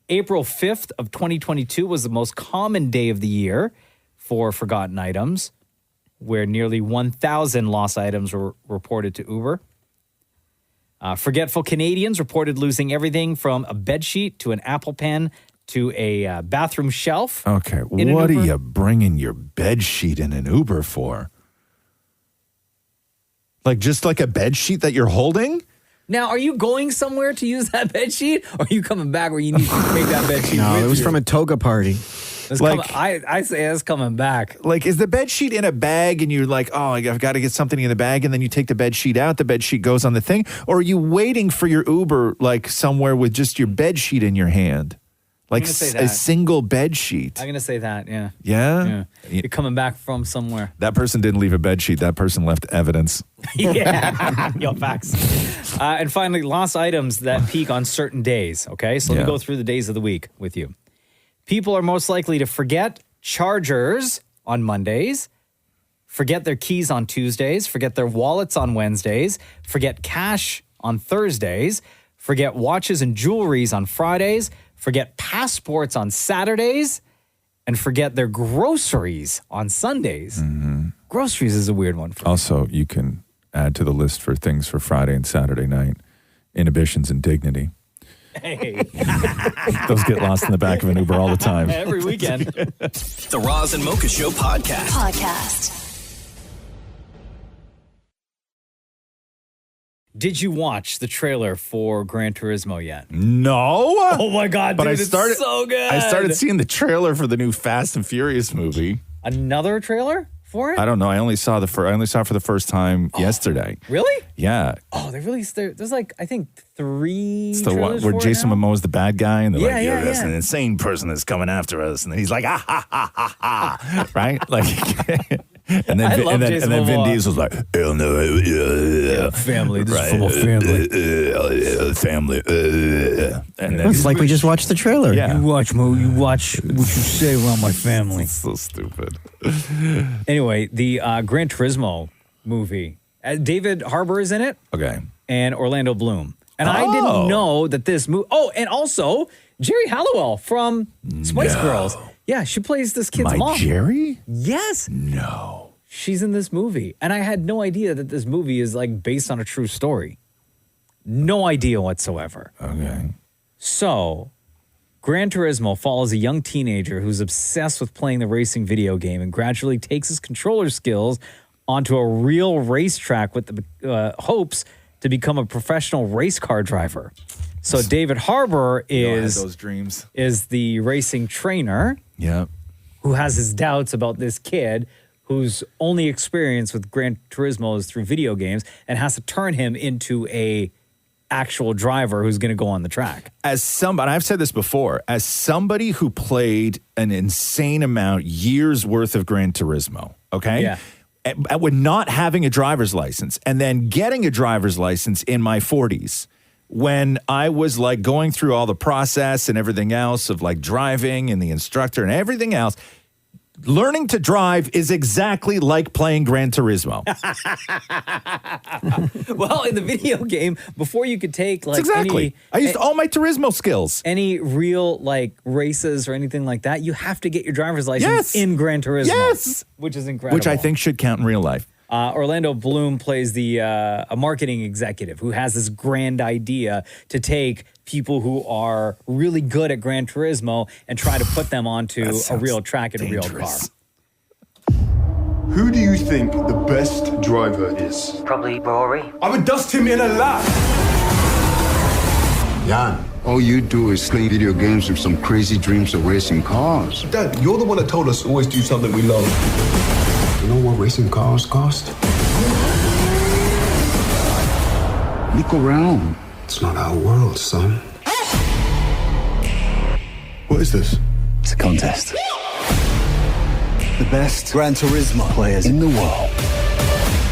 April 5th of 2022 was the most common day of the year for forgotten items, where nearly 1,000 lost items were reported to Uber. Forgetful Canadians reported losing everything from a bedsheet to an Apple Pen to a bathroom shelf. Okay, what are you bringing your bedsheet in an Uber for? Like just like a bedsheet that you're holding? Now, are you going somewhere to use that bedsheet, or are you coming back where you need to take that bedsheet? No, with it was you? from a toga party. I say it's coming back. Like, is the bed sheet in a bag and you're like, oh, I've got to get something in the bag, and then you take the bed sheet out, the bed sheet goes on the thing? Or are you waiting for your Uber, like, somewhere with just your bed sheet in your hand? Like a single bed sheet. I'm going to say that, yeah. Yeah? You're coming back from somewhere. That person didn't leave a bed sheet. That person left evidence. Yeah. Yo, facts. And finally, lost items that peak on certain days, okay? So let me go through the days of the week with you. People are most likely to forget chargers on Mondays, forget their keys on Tuesdays, forget their wallets on Wednesdays, forget cash on Thursdays, forget watches and jewelries on Fridays, forget passports on Saturdays, and forget their groceries on Sundays. Mm-hmm. Groceries is a weird one for me. Also, you can add to the list for things for Friday and Saturday night, inhibitions and dignity. Hey. Those get lost in the back of an Uber all the time. Every weekend. The Roz and Mocha Show podcast. Did you watch the trailer for Gran Turismo yet? No. Oh my God, dude, it's so good. I started seeing the trailer for the new Fast and Furious movie. Another trailer for it? I don't know. I only saw it for the first time yesterday. Really? Yeah. Oh, they released there's like, I think 3 It's the one trailers where for it Jason now? Momoa's the bad guy, and they're Yeah, like, yeah, "There's yeah. an insane person that's coming after us," and then he's like, "Ah ha ha ha ha," right? Like, and I then love Vin Jason Vin Momoa. Diesel's like, "Hell no, family. This is for my family." And then It's like we just watched the trailer. Yeah. You watch what you say around my family. So stupid. Anyway, the Gran Turismo movie. David Harbour is in it. Okay. And Orlando Bloom. And I didn't know that this movie. Oh, and also Jerry Halliwell from Spice Girls. Yeah, she plays this kid's My mom. Jerry? Yes. No. She's in this movie. And I had no idea that this movie is like based on a true story. No idea whatsoever. Okay. So, Gran Turismo follows a young teenager who's obsessed with playing the racing video game and gradually takes his controller skills onto a real racetrack with the hopes to become a professional race car driver. So David Harbour is those dreams. Is the racing trainer. Yeah. Who has his doubts about this kid whose only experience with Gran Turismo is through video games and has to turn him into a actual driver who's going to go on the track. As somebody, I've said this before, as somebody who played an insane amount, years worth of Gran Turismo, okay? Yeah. With not having a driver's license and then getting a driver's license in my 40s, when I was like going through all the process and everything else of like driving and the instructor and everything else, learning to drive is exactly like playing Gran Turismo. Well, in the video game, before you could take like exactly. I used all my Turismo skills. Any real like races or anything like that, you have to get your driver's license in Gran Turismo. Yes. Which is incredible. Which I think should count in real life. Orlando Bloom plays a marketing executive who has this grand idea to take people who are really good at Gran Turismo and try to put them onto a real track and a real car. Who do you think the best driver is? Probably Rory. I would dust him in a lap. Jan, all you do is play video games with some crazy dreams of racing cars. Dad, you're the one that told us always do something we love. You know what racing cars cost? Look around. It's not our world, son. What is this? It's a contest. The best Gran Turismo players in the world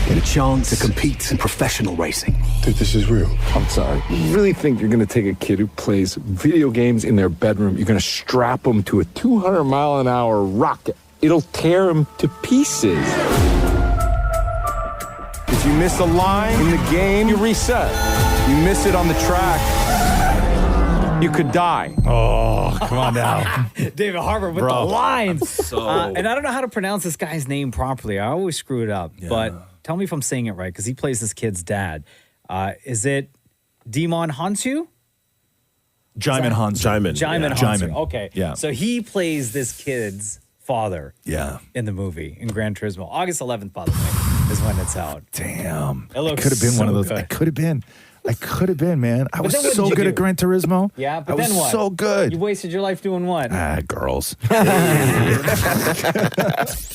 get a chance to compete in professional racing. Dude, this is real. I'm sorry. You really think you're going to take a kid who plays video games in their bedroom, you're going to strap him to a 200-mile-an-hour rocket? It'll tear him to pieces. If you miss a line in the game, you reset. You miss it on the track, you could die. Oh, come on now. David Harbour with the lines. And I don't know how to pronounce this guy's name properly. I always screw it up. But tell me if I'm saying it right, because he plays this kid's dad. Is it Dimon Hansu? Jaimin Hansu. Jaimin Hansu. Okay. Yeah. So he plays this kid's father. Yeah. In the movie, in Gran Turismo. August 11th, by the way, is when it's out. Damn. It looks could have been so one of those. good. I could have been, man. I But was then what so did you good do? at Gran Turismo. Yeah, but I then was what? so good. You wasted your life doing what? Girls.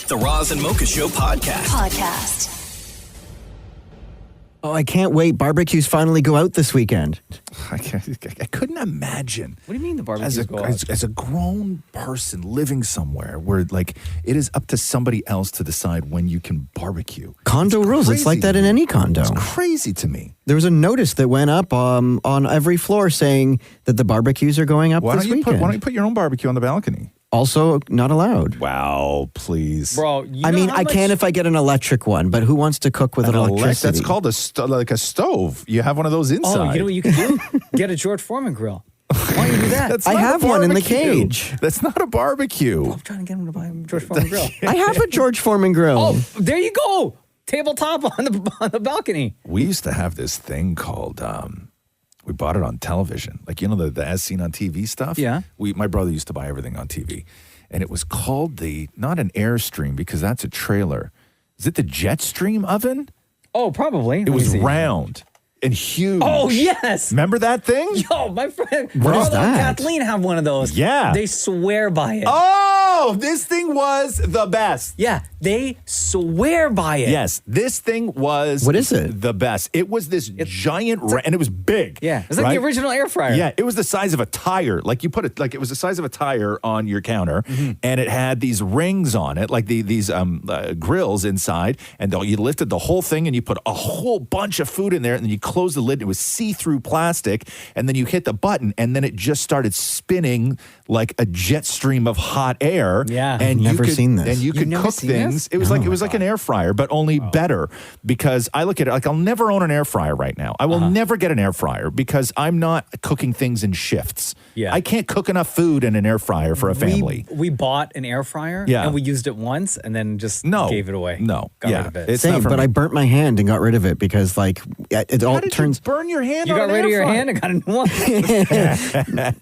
The Roz and Mocha Show podcast. Oh, I can't wait. Barbecues finally go out this weekend. I couldn't imagine. What do you mean the barbecues go out? As a grown person living somewhere where like it is up to somebody else to decide when you can barbecue. Condo rules. It's like that in any condo. It's crazy to me. There was a notice that went up on every floor saying that the barbecues are going up this weekend. Why don't you put your own barbecue on the balcony? Also not allowed. Wow, please. Bro, I mean, I can if I get an electric one, but who wants to cook with an electricity? That's called like a stove. You have one of those inside. Oh, you know what you can do? Get a George Foreman grill. Why don't you do that? That's I not have a one in the barbecue. cage. That's not a barbecue. I'm trying to get him to buy a George Foreman grill. I have a George Foreman grill. Oh, there you go. Tabletop on the balcony. We used to have this thing called, we bought it on television. Like, you know, the as seen on TV stuff? Yeah. My brother used to buy everything on TV. And it was called not an Airstream because that's a trailer. Is it the Jetstream oven? Oh, probably. It was round. and huge. Oh, yes. Remember that thing? Yo, my friend What is Carlo and that? Kathleen have one of those. Yeah. They swear by it. Oh, this thing was the best. Yeah, they swear by it. Yes, this thing was. What is it? The best. It was this giant, and it was big. Yeah, it's like the original air fryer. Yeah, it was the size of a tire. Like you put it, like it was the size of a tire on your counter, and it had these rings on it, like these grills inside, and you lifted the whole thing, and you put a whole bunch of food in there, and then you closed the lid. And it was see-through plastic, and then you hit the button, and then it just started spinning like a jet stream of hot air. Yeah, and never you could, seen this. And you You've could never cook seen things. this? It was like an air fryer, but only better. Because I look at it like I'll never own an air fryer right now. I will never get an air fryer because I'm not cooking things in shifts. Yeah. I can't cook enough food in an air fryer for a family. We bought an air fryer, Yeah. and we used it once, and then just gave it away. No, Got yeah, rid of it. it's Same, not for but me. I burnt my hand and got rid of it because like it all turns. Burn your hand. You on got an rid of air your fryer? hand and got a new one.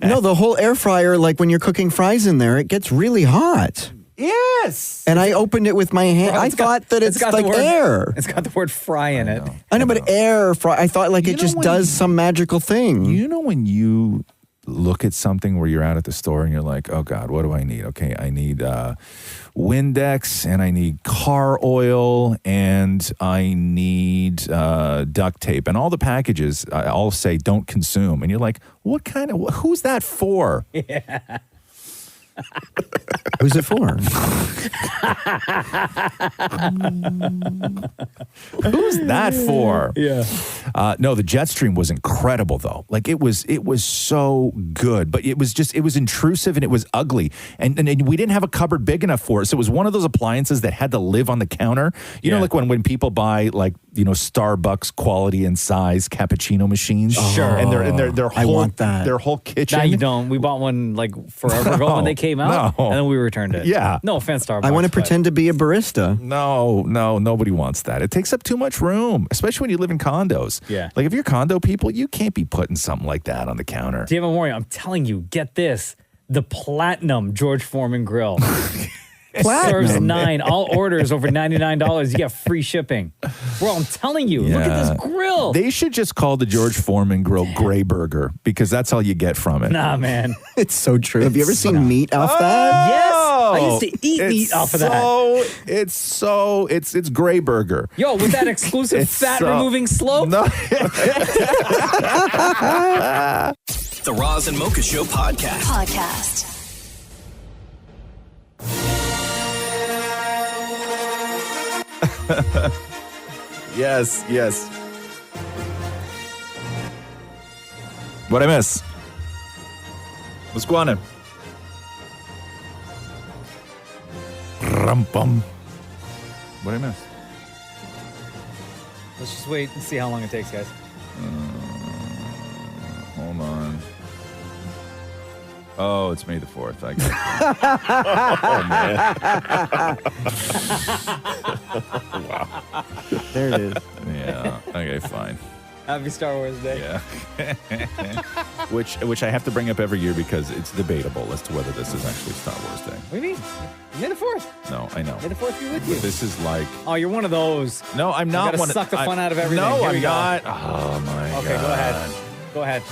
No, the whole air fryer, like when you're cooking fries in there, it gets really hot. Yes. And I opened it with my hand. Bro, I thought that it's got like the word, air. It's got the word fry in it. I know, but air fry. I thought like it just does some magical thing. You know when you look at something where you're out at the store and you're like, oh God, what do I need? Okay, I need Windex, and I need car oil, and I need duct tape, and all the packages all say don't consume, and you're like, what kind of? Who's that for? Yeah. Who's it for? Who's that for? Yeah. No, the Jetstream was incredible though. Like it was so good, but it was intrusive and it was ugly. And we didn't have a cupboard big enough for it. So it was one of those appliances that had to live on the counter. You know, like when people buy like, Starbucks quality and size cappuccino machines. Sure. And their whole, I want that. Their whole kitchen. No, you don't. We bought one like forever ago when they came out, no. and then we returned it. Yeah. No offense, Starbucks. I want to but- pretend to be a barista. No, nobody wants that. It takes up too much room, especially when you live in condos. Yeah. Like if you're condo people, you can't be putting something like that on the counter. Damnit Maurie, I'm telling you, get this. The Platinum George Foreman Grill. Serves 9. All orders over $99. You get free shipping. Bro, I'm telling you, look at this grill. They should just call the George Foreman Grill Gray Burger because that's all you get from it. Nah, man. It's so true. Have you ever seen meat off that? Yes. I used to eat meat off of that. It's Gray Burger. Yo, with that exclusive It's fat so- removing slope. No. The Roz and Mocha Show podcast. Yes. What'd I miss? What's going on? Rum-bum. What'd I miss? Let's just wait and see how long it takes, guys. Hold on. Oh, it's May the 4th. I got it. Wow. There it is. Yeah. Okay, fine. Happy Star Wars Day. Yeah. Which I have to bring up every year because it's debatable as to whether this is actually Star Wars Day. What do you mean? May the 4th. No, I know. May the 4th be with you. This is like... Oh, you're one of those. No, I'm not gotta one. suck the fun out of everything. No, Here we I'm go. not. Oh my god. Okay, go ahead. Go ahead.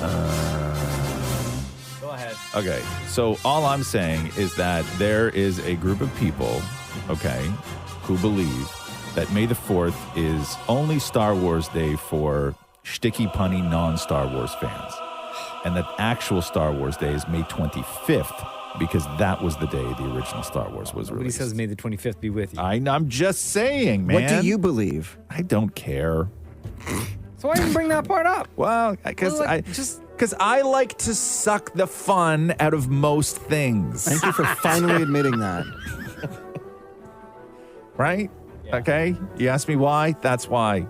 Go ahead. Okay, so all I'm saying is that there is a group of people, okay, who believe that May the 4th is only Star Wars Day for shticky punny non-Star Wars fans, and that actual Star Wars Day is May 25th because that was the day the original Star Wars was Nobody released. says May the 25th be with you. I'm just saying, man. What do you believe? I don't care. So why even bring that part up? Well, because I like to suck the fun out of most things. Thank you for finally admitting that. Right? Yeah. Okay? You ask me why? That's why.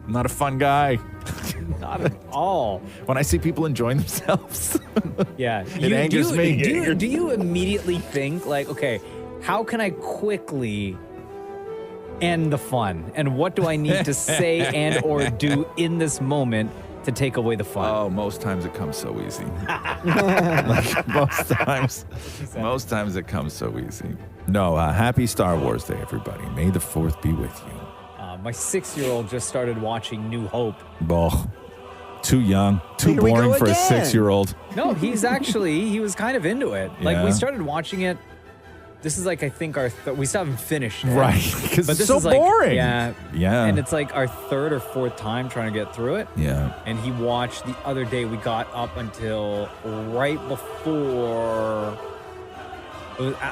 I'm not a fun guy. Not at all. When I see people enjoying themselves, Yeah. it angers me. Do you immediately think, like, okay, how can I quickly end the fun? And what do I need to say and or do in this moment to take away the fun? Oh, most times it comes so easy. Like, most times it comes so easy. No, happy Star Wars Day, everybody. May the 4th be with you. my 6-year-old just started watching New Hope. Oh, too young, too Here we boring go for a again. 6-year-old. No, he was kind of into it. Like, Yeah. we started watching it. This is like, I think we still haven't finished it. Right, 'cause But it's this so is like, boring. Yeah. Yeah. And it's like our third or fourth time trying to get through it. Yeah. And he watched the other day, we got up until right before,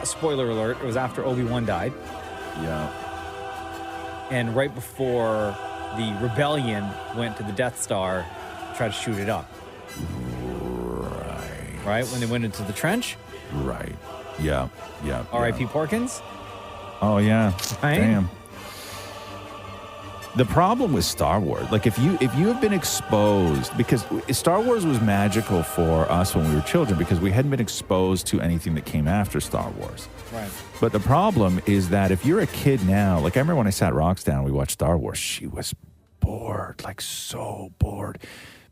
spoiler alert, it was after Obi-Wan died. Yeah. And right before the rebellion went to the Death Star, tried to shoot it up. Right. When they went into the trench. Right. Yeah. Yeah. R.I.P. Porkins. Oh yeah. Right? Damn. The problem with Star Wars, like if you have been exposed, because Star Wars was magical for us when we were children because we hadn't been exposed to anything that came after Star Wars. Right. But the problem is that if you're a kid now, like I remember when I sat Rox down, we watched Star Wars, she was bored, like so bored.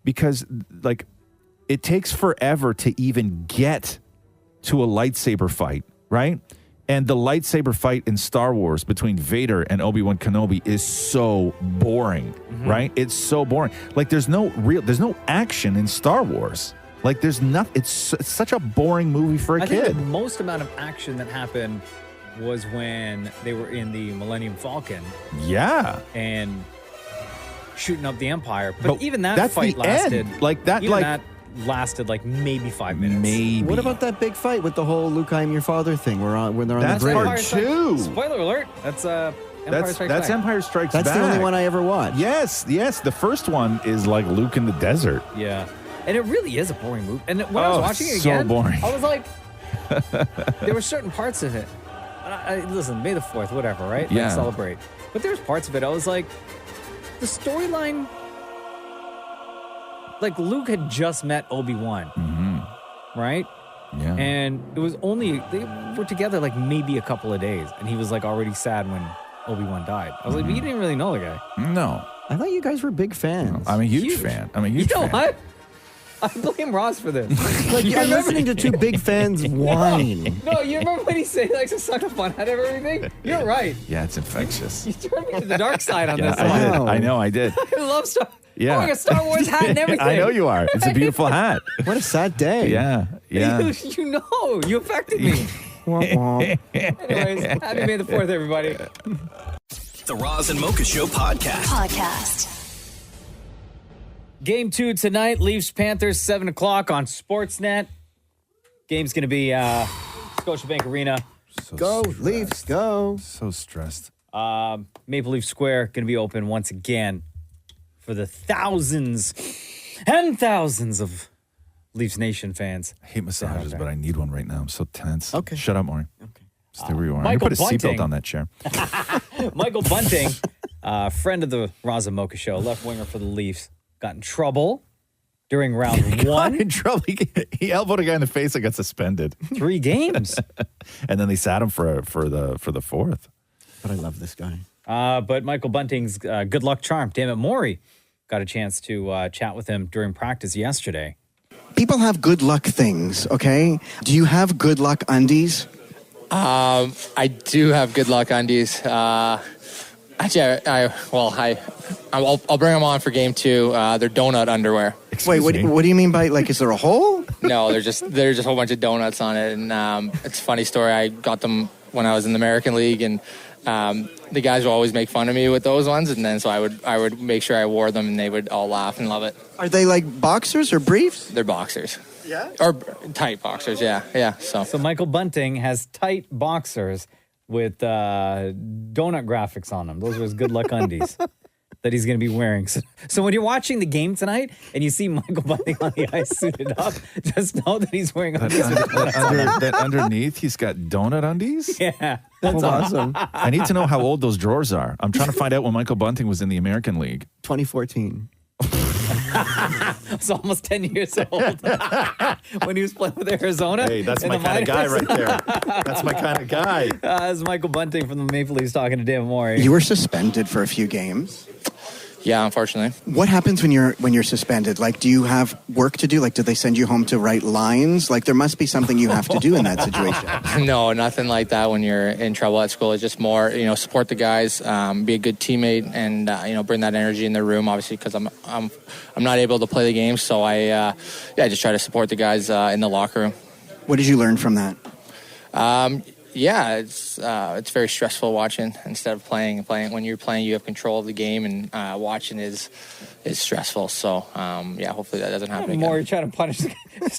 Because like it takes forever to even get to a lightsaber fight, right? And the lightsaber fight in Star Wars between Vader and Obi-Wan Kenobi is so boring, right? It's so boring. Like there's no action in Star Wars. Like there's nothing. It's such a boring movie for a I think kid. the most amount of action that happened was when they were in the Millennium Falcon Yeah. and shooting up the Empire. But, But even that that's fight the end. lasted. Like that, even like- that lasted like maybe 5 minutes. Maybe. What about that big fight with the whole Luke, I am your father thing? When they're on That's the bridge. part two. Spoiler alert. That's Empire Strikes That's Back. Empire Strikes That's Back. the only one I ever watched. Yes. The first one is like Luke in the desert. Yeah. And it really is a boring movie. And when I was watching it so again, boring. I was like, there were certain parts of it. Listen, May the 4th, whatever, right? Yeah. Let's celebrate. But there's parts of it, I was like, the storyline, like Luke had just met Obi-Wan, right? Yeah. And it was only, they were together like maybe a couple of days. And he was like already sad when Obi-Wan died. I was like, but you didn't really know the guy. No. I thought you guys were big fans. I'm a huge fan. I'm a huge You know fan. what? I blame Ross for this. Like, You I'm remember- listening to two big fans whine. No, you remember when he said he likes to suck the fun out of everything? You're right. Yeah, it's infectious. You turned me to the dark side on Yeah, this I one. did. I know, I did. I love Star. Yeah. I'm wearing a Star Wars hat and everything. I know you are. It's a beautiful hat. What a sad day. Yeah. Yeah. You know, you affected me. Anyways, happy May the 4th, everybody. The Roz and Mocha Show podcast. Game 2 tonight, Leafs Panthers, 7 o'clock on Sportsnet. Game's going to be Scotiabank Arena. Go, Leafs, go. So stressed. Maple Leaf Square going to be open once again for the thousands and thousands of Leafs Nation fans. I hate massages, but I need one right now. I'm so tense. Okay. Shut up, Maury. Okay. Stay where you are. I'm Michael gonna put a Bunting. seatbelt on that chair. Michael Bunting, friend of the Roz and Mocha Show, left winger for the Leafs, got in trouble during round one. In trouble. He elbowed a guy in the face and got suspended. 3 games. And then they sat him for the fourth. But I love this guy. But Michael Bunting's good luck charm, Damnit Maurie, got a chance to chat with him during practice yesterday. People have good luck things, okay? Do you have good luck undies? I do have good luck undies. Actually, I'll bring them on for game 2. They're donut underwear. Wait, what do you mean by, like, is there a hole? No, they're just a whole bunch of donuts on it, and it's a funny story. I got them when I was in the American League, and the guys would always make fun of me with those ones, and then so I would make sure I wore them, and they would all laugh and love it. Are they like boxers or briefs? They're boxers. Yeah? Or tight boxers, yeah. So Michael Bunting has tight boxers with donut graphics on them. Those are his good luck undies that he's going to be wearing. So when you're watching the game tonight and you see Michael Bunting on the ice suited up, just know that he's wearing undies. That underneath, he's got donut undies? Yeah, that's awesome. I need to know how old those drawers are. I'm trying to find out when Michael Bunting was in the American League. 2014. It's almost 10 years old when he was playing with Arizona. Hey, that's in my the kind of guy minors. right there. That's my kind of guy. It's Michael Bunting from the Maple Leafs talking to Damnit Maurie. You were suspended for a few games. Yeah, unfortunately. What happens when you're suspended? Like, do you have work to do? Like, do they send you home to write lines? Like, there must be something you have to do in that situation. No, nothing like that when you're in trouble at school. It's just more, support the guys, be a good teammate, and bring that energy in the room. Obviously, because I'm not able to play the game, so I just try to support the guys in the locker room. What did you learn from that? It's very stressful watching instead of playing. When you're playing, you have control of the game, and watching is stressful. So hopefully that doesn't happen again. More you're trying to punish,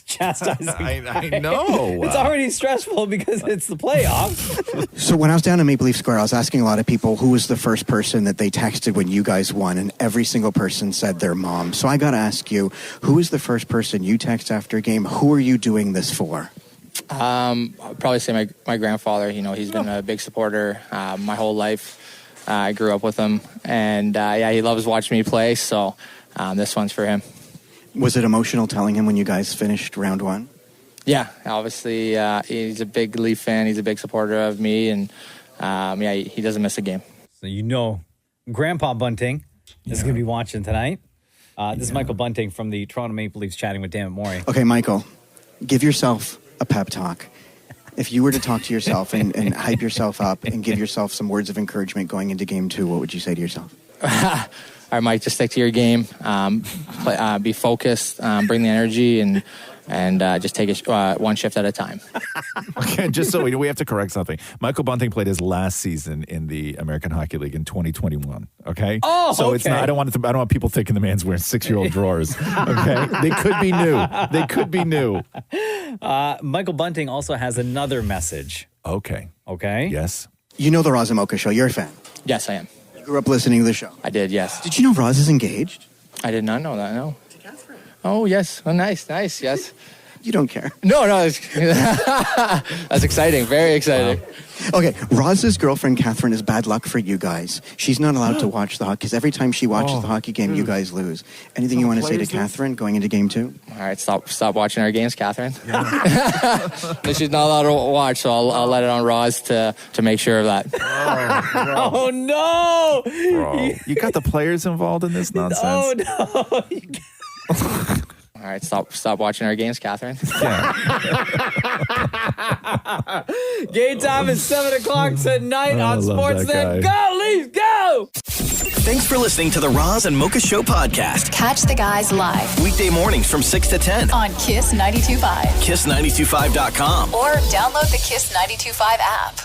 chastising. I know. It's already stressful because it's the playoffs. So when I was down in Maple Leaf Square, I was asking a lot of people who was the first person that they texted when you guys won, and every single person said their mom. So I got to ask you, who was the first person you text after a game? Who are you doing this for? I'd probably say my grandfather. He's been a big supporter my whole life. I grew up with him, and he loves watching me play. So this one's for him. Was it emotional telling him when you guys finished round one? Yeah, obviously he's a big Leaf fan. He's a big supporter of me, and he doesn't miss a game. So Grandpa Bunting is going to be watching tonight. This is Michael Bunting from the Toronto Maple Leafs chatting with Damnit Maurie. Okay, Michael, give yourself a pep talk. If you were to talk to yourself and hype yourself up and give yourself some words of encouragement going into game 2, what would you say to yourself? All right, Mike, just stick to your game. Be focused, bring the energy, and just take it one shift at a time. Okay, just so we have to correct something. Michael Bunting played his last season in the American Hockey League in 2021. Okay, so it's not. I don't want people thinking the man's wearing 6-year-old drawers. Okay, they could be new. Michael Bunting also has another message. Okay. Yes. You know the Roz and Mocha Show. You're a fan. Yes, I am. You grew up listening to the show. I did. Yes. Did you know Roz is engaged? I did not know that. No. To Catherine. Oh yes. Oh nice. Yes. You don't care. No. That's exciting. Very exciting. Wow. Okay, Roz's girlfriend, Catherine, is bad luck for you guys. She's not allowed to watch the hockey because every time she watches the hockey game, you guys lose. Anything you want to say to Catherine going into game 2? All right, stop watching our games, Catherine. She's not allowed to watch, so I'll let it on Roz to make sure of that. Oh, no! Bro, you got the players involved in this nonsense? Oh, no! All right, stop watching our games, Catherine. Game time is 7 o'clock tonight on Sportsnet. Go, Leafs, go! Thanks for listening to the Roz and Mocha Show podcast. Catch the guys live Weekday mornings from 6 to 10 on Kiss 92.5. Kiss925.com. Or download the Kiss 92.5 app.